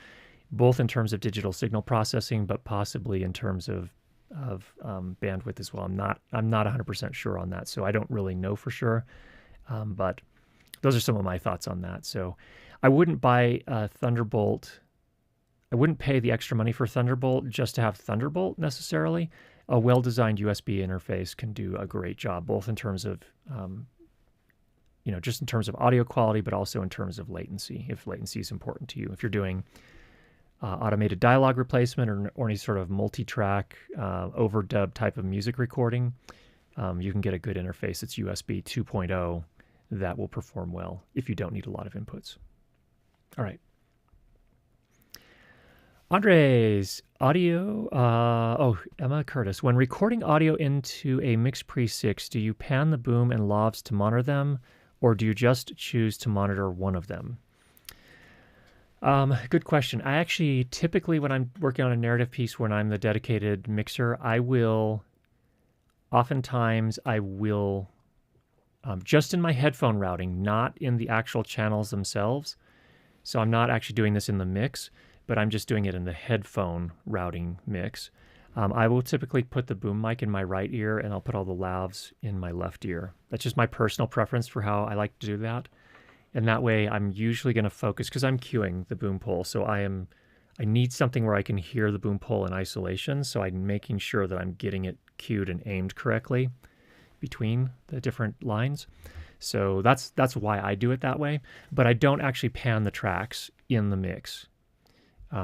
both in terms of digital signal processing, but possibly in terms of bandwidth as well. I'm not 100% sure on that, so I don't really know for sure. But those are some of my thoughts on that. So I wouldn't buy Thunderbolt. I wouldn't pay the extra money for Thunderbolt just to have Thunderbolt necessarily. A well-designed USB interface can do a great job, both in terms of just in terms of audio quality, but also in terms of latency, if latency is important to you. If you're doing automated dialogue replacement or any sort of multi-track overdub type of music recording, you can get a good interface that's USB 2.0 that will perform well if you don't need a lot of inputs. All right. Andres, audio, Emma Curtis. When recording audio into a Mix Pre 6, do you pan the boom and lavs to monitor them, or do you just choose to monitor one of them? Good question. I actually, typically when I'm working on a narrative piece, when I'm the dedicated mixer, oftentimes I will, just in my headphone routing, not in the actual channels themselves. So I'm not actually doing this in the mix, but I'm just doing it in the headphone routing mix. I will typically put the boom mic in my right ear, and I'll put all the lavs in my left ear. That's just my personal preference for how I like to do that. And that way I'm usually going to focus, because I'm cueing the boom pole. So I need something where I can hear the boom pole in isolation. So I'm making sure that I'm getting it cued and aimed correctly between the different lines. So that's why I do it that way. But I don't actually pan the tracks in the mix.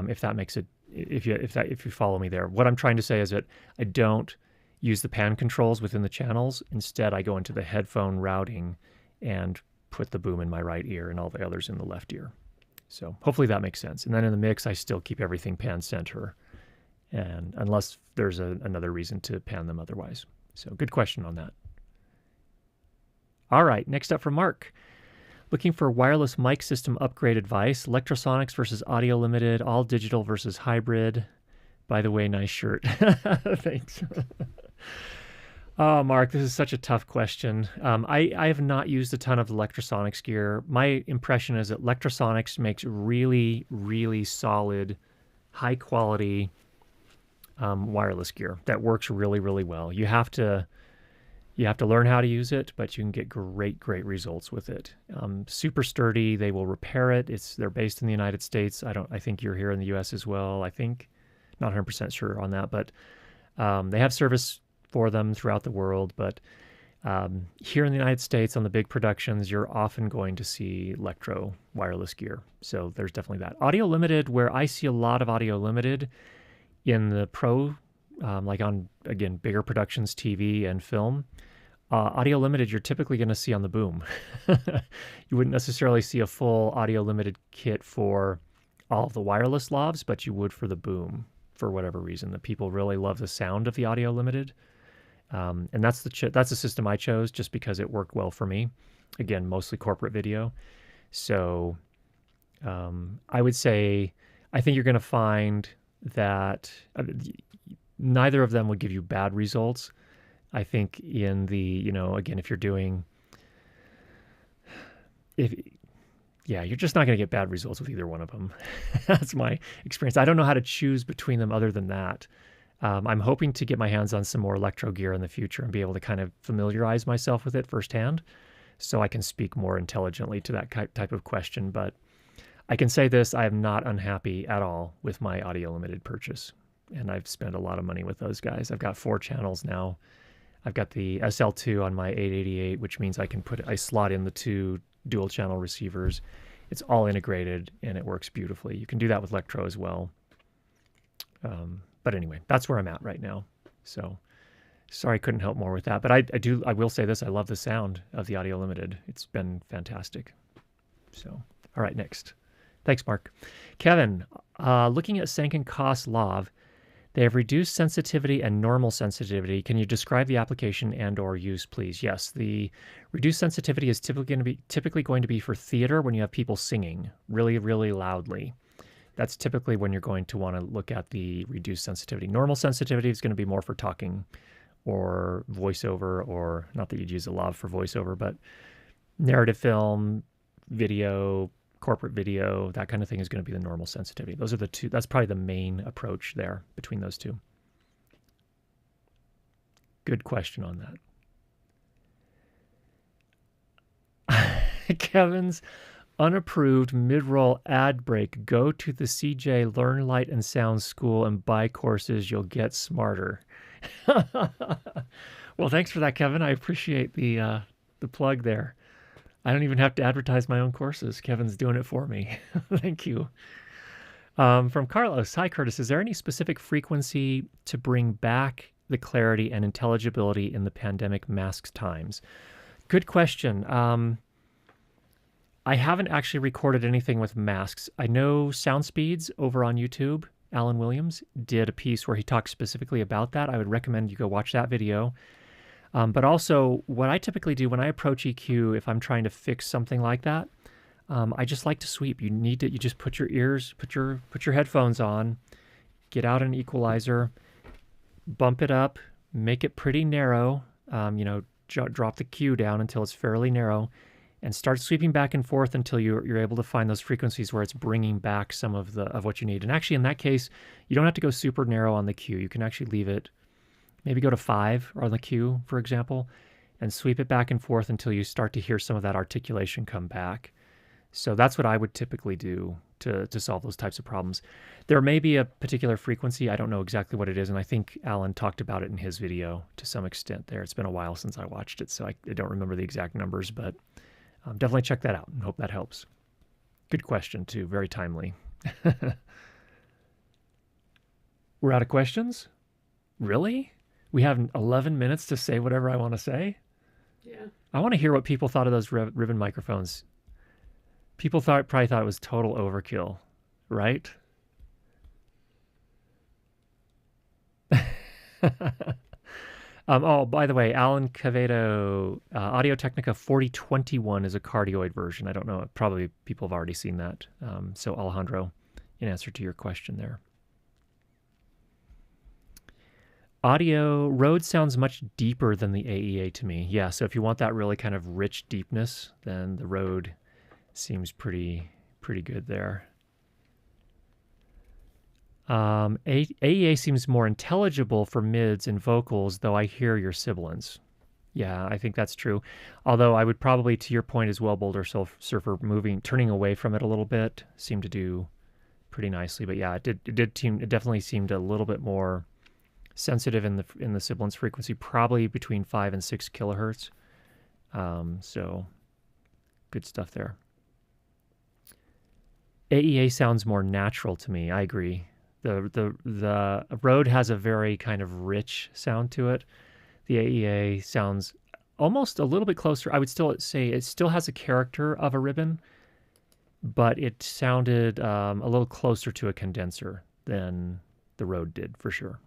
If that makes it, if you follow me there. What I'm trying to say is that I don't use the pan controls within the channels. Instead, I go into the headphone routing and put the boom in my right ear and all the others in the left ear. So hopefully that makes sense. And then in the mix, I still keep everything pan center, and unless there's another reason to pan them otherwise. So good question on that. All right, next up from Mark. Looking for wireless mic system upgrade advice. Electrosonics versus audio limited. All digital versus hybrid. By the way, nice shirt. Thanks. Oh, Mark, this is such a tough question. I have not used a ton of electrosonics gear. My impression is that electrosonics makes really, really solid, high quality wireless gear that works really, really well. You have to learn how to use it, but you can get great results with it. Super sturdy. They will repair it. They're based in the United States. I think you're here in the U.S. as well. I think, not 100% sure on that, but they have service for them throughout the world. But here in the United States, on the big productions, you're often going to see electro wireless gear. So there's definitely that. Audio limited, where I see a lot of audio limited in the pro, like on, again, bigger productions, TV and film. Audio limited, you're typically going to see on the boom. You wouldn't necessarily see a full audio limited kit for all of the wireless lavs, but you would for the boom, for whatever reason. The people really love the sound of the audio limited. And that's the system I chose just because it worked well for me. Again, mostly corporate video. So I would say, I think you're going to find that neither of them would give you bad results. I think in the, again, if you're doing, you're just not going to get bad results with either one of them. That's my experience. I don't know how to choose between them other than that. I'm hoping to get my hands on some more electro gear in the future and be able to kind of familiarize myself with it firsthand so I can speak more intelligently to that type of question. But I can say this, I am not unhappy at all with my audio limited purchase. And I've spent a lot of money with those guys. I've got 4 channels now. I've got the SL2 on my 888, which means I slot in the 2 dual channel receivers. It's all integrated and it works beautifully. You can do that with electro as well. But anyway, that's where I'm at right now. So sorry I couldn't help more with that. But I will say this, I love the sound of the audio limited. It's been fantastic. So, all right, next. Thanks, Mark. Kevin, looking at Sanken Cost Lav, they have reduced sensitivity and normal sensitivity. Can you describe the application and or use, please? Yes, the reduced sensitivity is typically going to be for theater when you have people singing really, really loudly. That's typically when you're going to want to look at the reduced sensitivity. Normal sensitivity is going to be more for talking or voiceover, or not that you'd use a lav for voiceover, but narrative film, video, corporate video, that kind of thing is going to be the normal sensitivity. Those are the two. That's probably the main approach there between those two. Good question on that. Kevin's unapproved mid-roll ad break. Go to the CJ Learn Light and Sound School and buy courses. You'll get smarter. Well, thanks for that, Kevin. I appreciate the plug there. I don't even have to advertise my own courses. Kevin's doing it for me. Thank you. From Carlos. Hi, Curtis. Is there any specific frequency to bring back the clarity and intelligibility in the pandemic masks times? Good question. I haven't actually recorded anything with masks. I know Sound Speeds over on YouTube, Alan Williams, did a piece where he talked specifically about that. I would recommend you go watch that video. But also, what I typically do when I approach EQ, if I'm trying to fix something like that, I just like to sweep. You just put your headphones on, get out an equalizer, bump it up, make it pretty narrow, drop the Q down until it's fairly narrow, and start sweeping back and forth until you're able to find those frequencies where it's bringing back some of what you need. And actually, in that case, you don't have to go super narrow on the Q. You can actually leave it, maybe go to 5 on the Q, for example, and sweep it back and forth until you start to hear some of that articulation come back. So that's what I would typically do to solve those types of problems. There may be a particular frequency. I don't know exactly what it is, and I think Alan talked about it in his video to some extent there. It's been a while since I watched it, so I don't remember the exact numbers, but definitely check that out and hope that helps. Good question, too. Very timely. We're out of questions? Really? We have 11 minutes to say whatever I want to say? Yeah. I want to hear what people thought of those ribbon microphones. People probably thought it was total overkill, right? Oh, by the way, Alan Cavedo, Audio Technica 4021 is a cardioid version. I don't know. Probably people have already seen that. So Alejandro, in answer to your question there. Audio, Rode sounds much deeper than the AEA to me. Yeah, so if you want that really kind of rich deepness, then the Rode seems pretty good there. AEA seems more intelligible for mids and vocals, though I hear your sibilants. Yeah, I think that's true. Although I would probably, to your point as well, Boulder Surfer, turning away from it a little bit, seemed to do pretty nicely. But yeah, it definitely seemed a little bit more sensitive in the sibilance frequency, probably between 5 and 6 kilohertz. So good stuff there. AEA sounds more natural to me. I agree. The Rode has a very kind of rich sound to it. The AEA sounds almost a little bit closer. I would still say it still has a character of a ribbon, but it sounded a little closer to a condenser than the Rode did, for sure.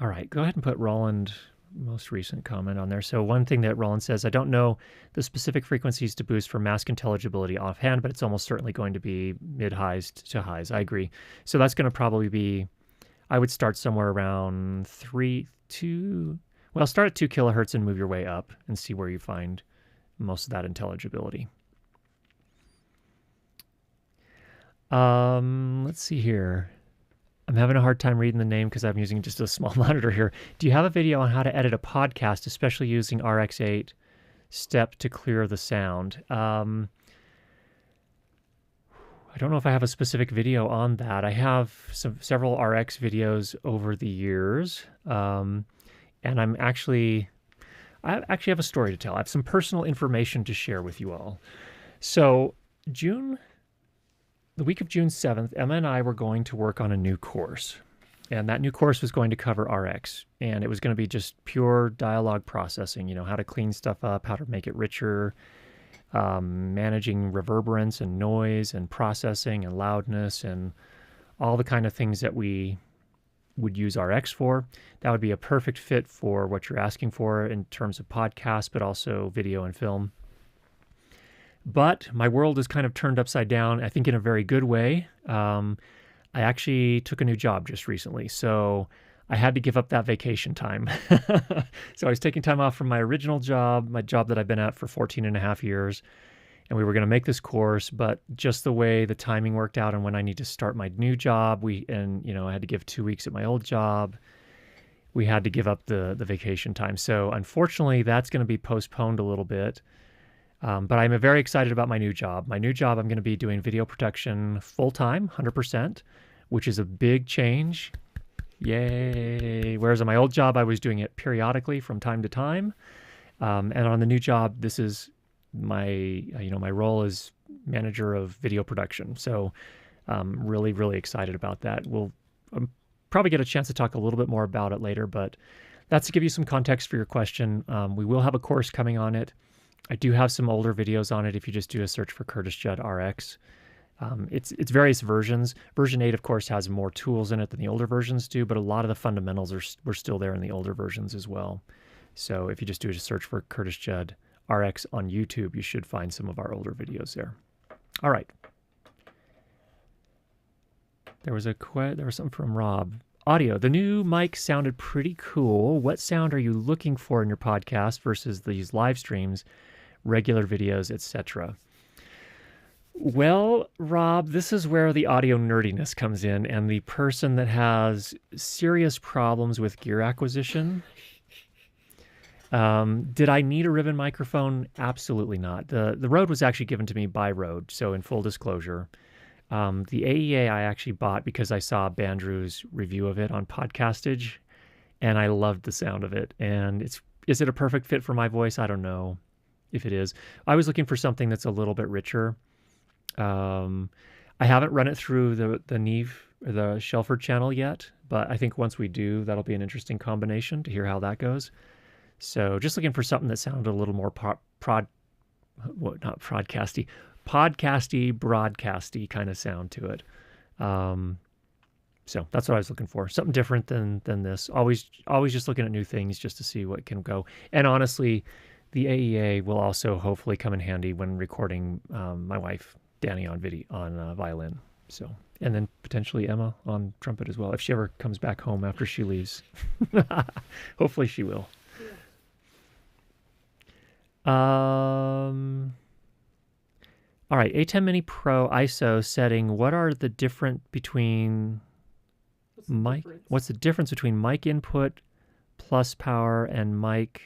All right, go ahead and put Roland most recent comment on there. So one thing that Roland says, I don't know the specific frequencies to boost for mask intelligibility offhand, but it's almost certainly going to be mid-highs to highs. I agree. So that's going to probably be, I would start somewhere around start at 2 kilohertz and move your way up and see where you find most of that intelligibility. Let's see here. I'm having a hard time reading the name because I'm using just a small monitor here. Do you have a video on how to edit a podcast, especially using RX8 step to clear the sound? I don't know if I have a specific video on that. I have several RX videos over the years, and I actually have a story to tell. I have some personal information to share with you all. So the week of June 7th, Emma and I were going to work on a new course. And that new course was going to cover RX. And it was going to be just pure dialogue processing, how to clean stuff up, how to make it richer, managing reverberance and noise and processing and loudness and all the kind of things that we would use RX for. That would be a perfect fit for what you're asking for in terms of podcasts, but also video and film. But my world is kind of turned upside down, I think in a very good way. I actually took a new job just recently, so I had to give up that vacation time. So I was taking time off from my original job, my job that I've been at for 14 and a half years, and we were going to make this course, but just the way the timing worked out and when I need to start my new job, I had to give 2 weeks at my old job. We had to give up the vacation time. So unfortunately, that's going to be postponed a little bit. But I'm very excited about my new job. My new job, I'm going to be doing video production full-time, 100%, which is a big change. Yay! Whereas on my old job, I was doing it periodically from time to time. And on the new job, this is my role as manager of video production. So really, really excited about that. We'll probably get a chance to talk a little bit more about it later, but that's to give you some context for your question. We will have a course coming on it. I do have some older videos on it if you just do a search for Curtis Judd RX. It's various versions. Version 8, of course, has more tools in it than the older versions do, but a lot of the fundamentals were still there in the older versions as well. So if you just do a search for Curtis Judd RX on YouTube, you should find some of our older videos there. All right. There was something from Rob. Audio. The new mic sounded pretty cool. What sound are you looking for in your podcast versus these live streams, regular videos, etc.? Well, Rob, this is where the audio nerdiness comes in, and the person that has serious problems with gear acquisition. Did I need a ribbon microphone? Absolutely not. The Rode was actually given to me by Rode, so in full disclosure. The AEA I actually bought because I saw Bandrew's review of it on Podcastage, and I loved the sound of it. And is it a perfect fit for my voice? I don't know if it is. I was looking for something that's a little bit richer. I haven't run it through the Neve or the Shelford channel yet, but I think once we do, that'll be an interesting combination to hear how that goes. So just looking for something that sounded a little more not broadcasty, podcasty, broadcasty kind of sound to it. So that's what I was looking for. Something different than this. Always just looking at new things just to see what can go. And honestly, the AEA will also hopefully come in handy when recording my wife, Danny, on violin. So, and then potentially Emma on trumpet as well, if she ever comes back home after she leaves. Hopefully she will. Yeah. All right, A10 Mini Pro ISO setting. What are the difference between What's the difference between mic input plus power and mic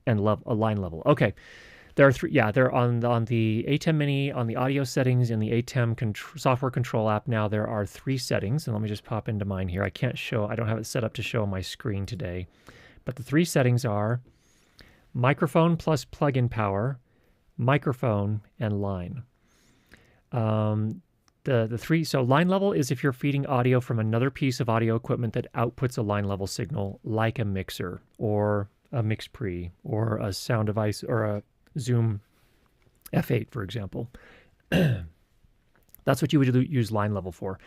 and line level? Okay, there are three. Yeah, they're on the A10 Mini, on the audio settings in the ATEM software control app. Now there are 3 settings, and let me just pop into mine here. I don't have it set up to show on my screen today, but the 3 settings are microphone plus plug-in power, microphone, and line. The 3, so line level is if you're feeding audio from another piece of audio equipment that outputs a line level signal, like a mixer or a mix pre or a sound device or a Zoom F8, for example. That's what you would use line level for.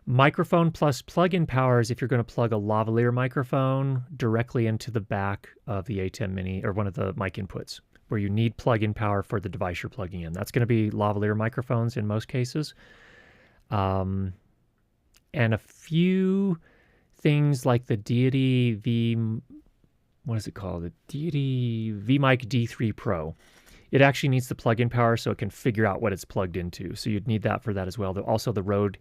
Microphone plus plug-in power is if you're going to plug a lavalier microphone directly into the back of the A10 Mini or one of the mic inputs where you need plug-in power for the device you're plugging in. That's going to be lavalier microphones in most cases. And a few things like the Deity what is it called? The Deity vMic D3 Pro. It actually needs the plug-in power so it can figure out what it's plugged into. So you'd need that for that as well. Also, the Rode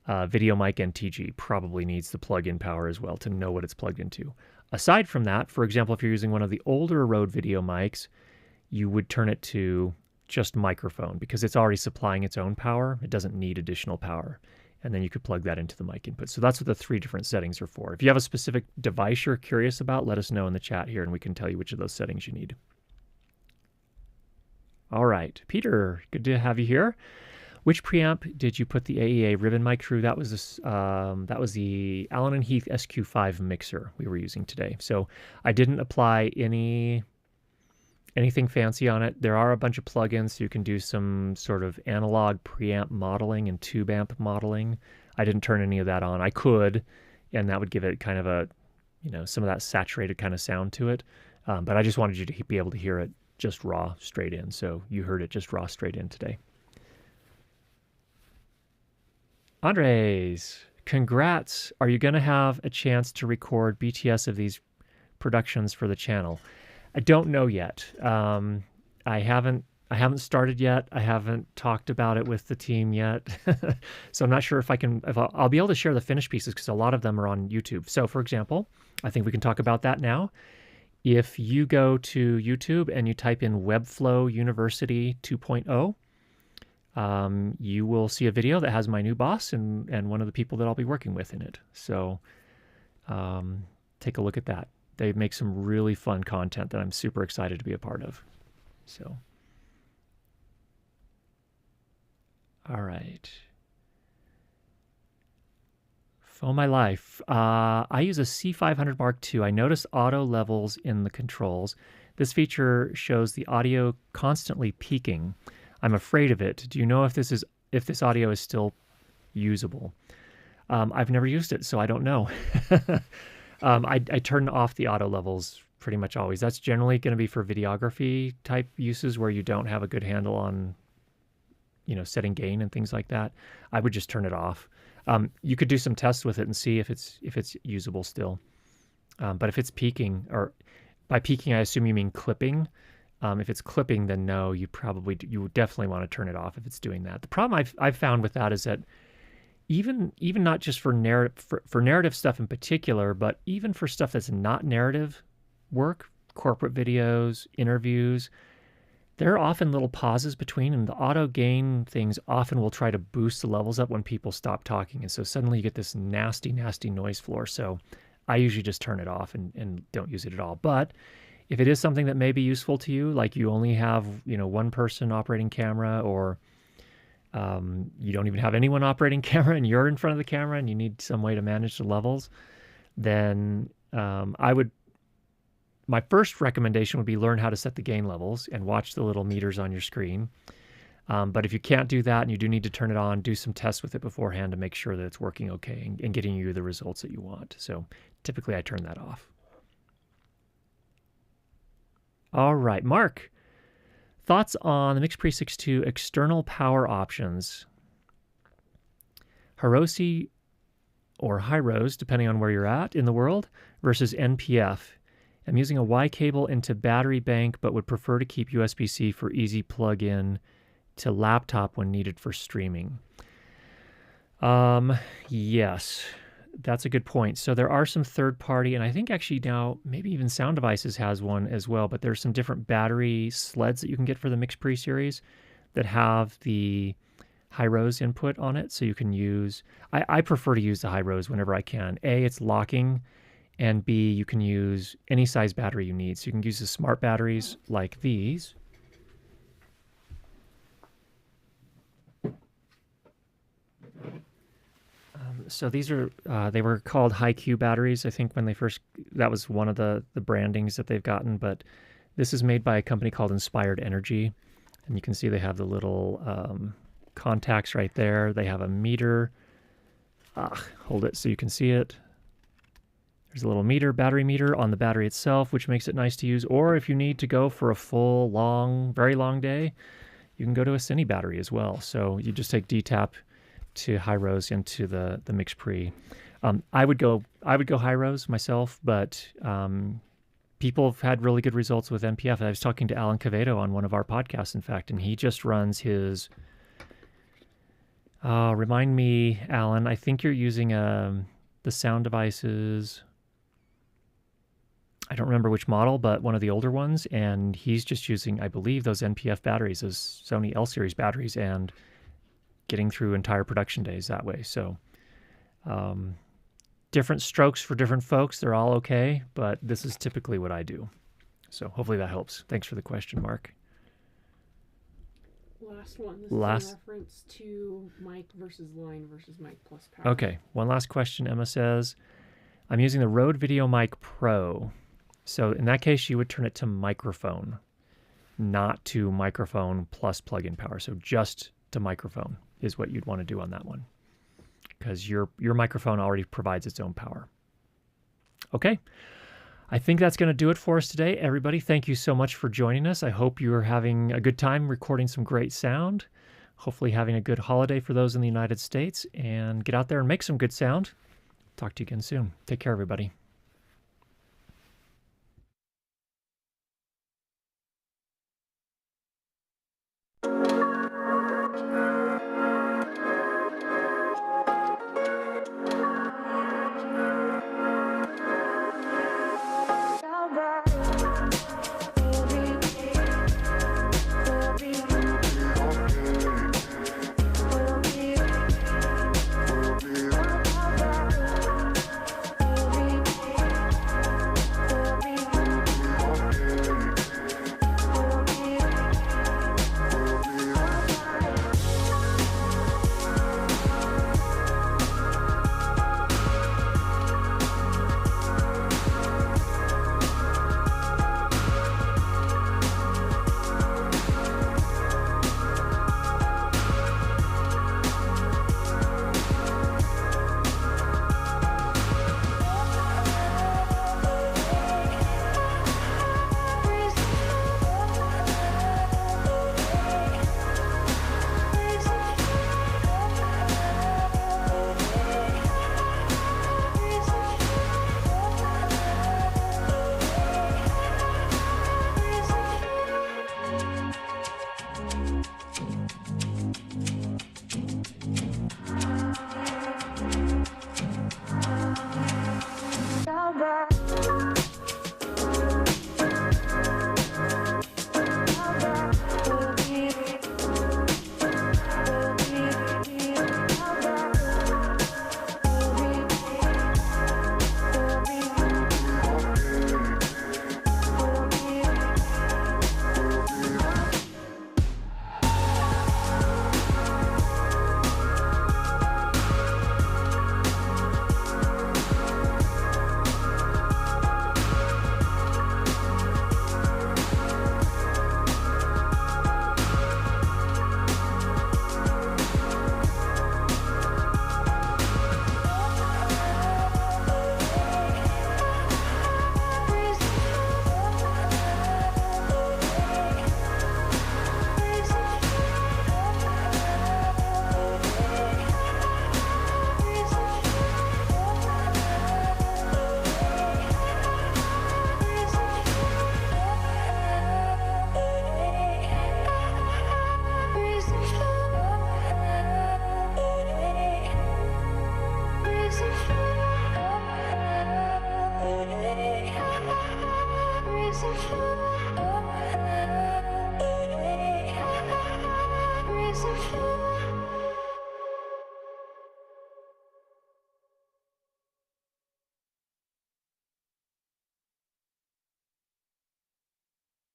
Video Mic NTG probably needs the plug-in power as well to know what it's plugged into. Aside from that, for example, if you're using one of the older Rode Video mics, you would turn it to just microphone because it's already supplying its own power. It doesn't need additional power. And then you could plug that into the mic input. So that's what the 3 different settings are for. If you have a specific device you're curious about, let us know in the chat here and we can tell you which of those settings you need. All right, Peter, good to have you here. Which preamp did you put the AEA ribbon mic through? That was the Allen & Heath SQ5 mixer we were using today. So I didn't apply anything fancy on it. There are a bunch of plugins so you can do some sort of analog preamp modeling and tube amp modeling. I didn't turn any of that on. I could, and that would give it kind of a, some of that saturated kind of sound to it. But I just wanted you to be able to hear it just raw straight in. So you heard it just raw straight in today. Andres, congrats. Are you going to have a chance to record BTS of these productions for the channel? I don't know yet. I haven't started yet. I haven't talked about it with the team yet. So I'm not sure if I'll be able to share the finished pieces because a lot of them are on YouTube. So for example, I think we can talk about that now. If you go to YouTube and you type in Webflow University 2.0, you will see a video that has my new boss and one of the people that I'll be working with in it. So take a look at that. They make some really fun content that I'm super excited to be a part of. So, all right. Phone My Life. I use a C500 Mark II. I notice auto levels in the controls. This feature shows the audio constantly peaking. I'm afraid of it. Do you know if this audio is still usable? I've never used it, so I don't know. I turn off the auto levels pretty much always. That's generally going to be for videography type uses where you don't have a good handle on, setting gain and things like that. I would just turn it off. You could do some tests with it and see if it's usable still. But if it's peaking, or by peaking, I assume you mean clipping. If it's clipping, then no, you would definitely want to turn it off if it's doing that. The problem I've found with that is that even not just for narrative stuff in particular, but even for stuff that's not narrative work, corporate videos, interviews, there are often little pauses between, and the auto gain things often will try to boost the levels up when people stop talking. And so suddenly you get this nasty, nasty noise floor. So I usually just turn it off and don't use it at all. But if it is something that may be useful to you, like you only have, one person operating camera, or you don't even have anyone operating camera and you're in front of the camera and you need some way to manage the levels, then my first recommendation would be learn how to set the gain levels and watch the little meters on your screen. But if you can't do that and you do need to turn it on, do some tests with it beforehand to make sure that it's working okay and getting you the results that you want. So typically I turn that off. All right, Mark, thoughts on the MixPre 6.2 external power options? Hiroshi or Hyros, depending on where you're at in the world, versus NPF. I'm using a Y cable into battery bank, but would prefer to keep USB-C for easy plug-in to laptop when needed for streaming. Yes, that's a good point. So there are some third-party, and I think actually now maybe even Sound Devices has one as well, but there's some different battery sleds that you can get for the MixPre series that have the high-rose input on it, so you can use... I prefer to use the high-rose whenever I can. A, it's locking, and B, you can use any size battery you need. So you can use the smart batteries like these. So these are, they were called high-Q batteries, I think, when they first, that was one of the brandings that they've gotten, but this is made by a company called Inspired Energy, and you can see they have the little contacts right there. They have a meter. Hold it so you can see it. There's a little meter, battery meter on the battery itself, which makes it nice to use. Or if you need to go for a full, long, very long day, you can go to a Cine battery as well. So you just take D-tap to high-rose into the MixPre. I would go high-rose myself, but people have had really good results with NPF. I was talking to Alan Cavedo on one of our podcasts, in fact, and he just runs his... remind me, Alan, I think you're using the Sound Devices... I don't remember which model, but one of the older ones, and he's just using, I believe, those NPF batteries, those Sony L-Series batteries, and getting through entire production days that way. So different strokes for different folks. They're all okay, but this is typically what I do. So hopefully that helps. Thanks for the question, Mark. Last one. This is in reference to mic versus line versus mic plus power. Okay, one last question. Emma says, I'm using the Rode Video Mic Pro. So in that case, you would turn it to microphone, not to microphone plus plug-in power. So just to microphone is what you'd want to do on that one, because your microphone already provides its own power. Okay, I think that's going to do it for us today. Everybody, thank you so much for joining us. I hope you're having a good time recording some great sound, hopefully having a good holiday for those in the United States, and get out there and make some good sound. Talk to you again soon. Take care, everybody.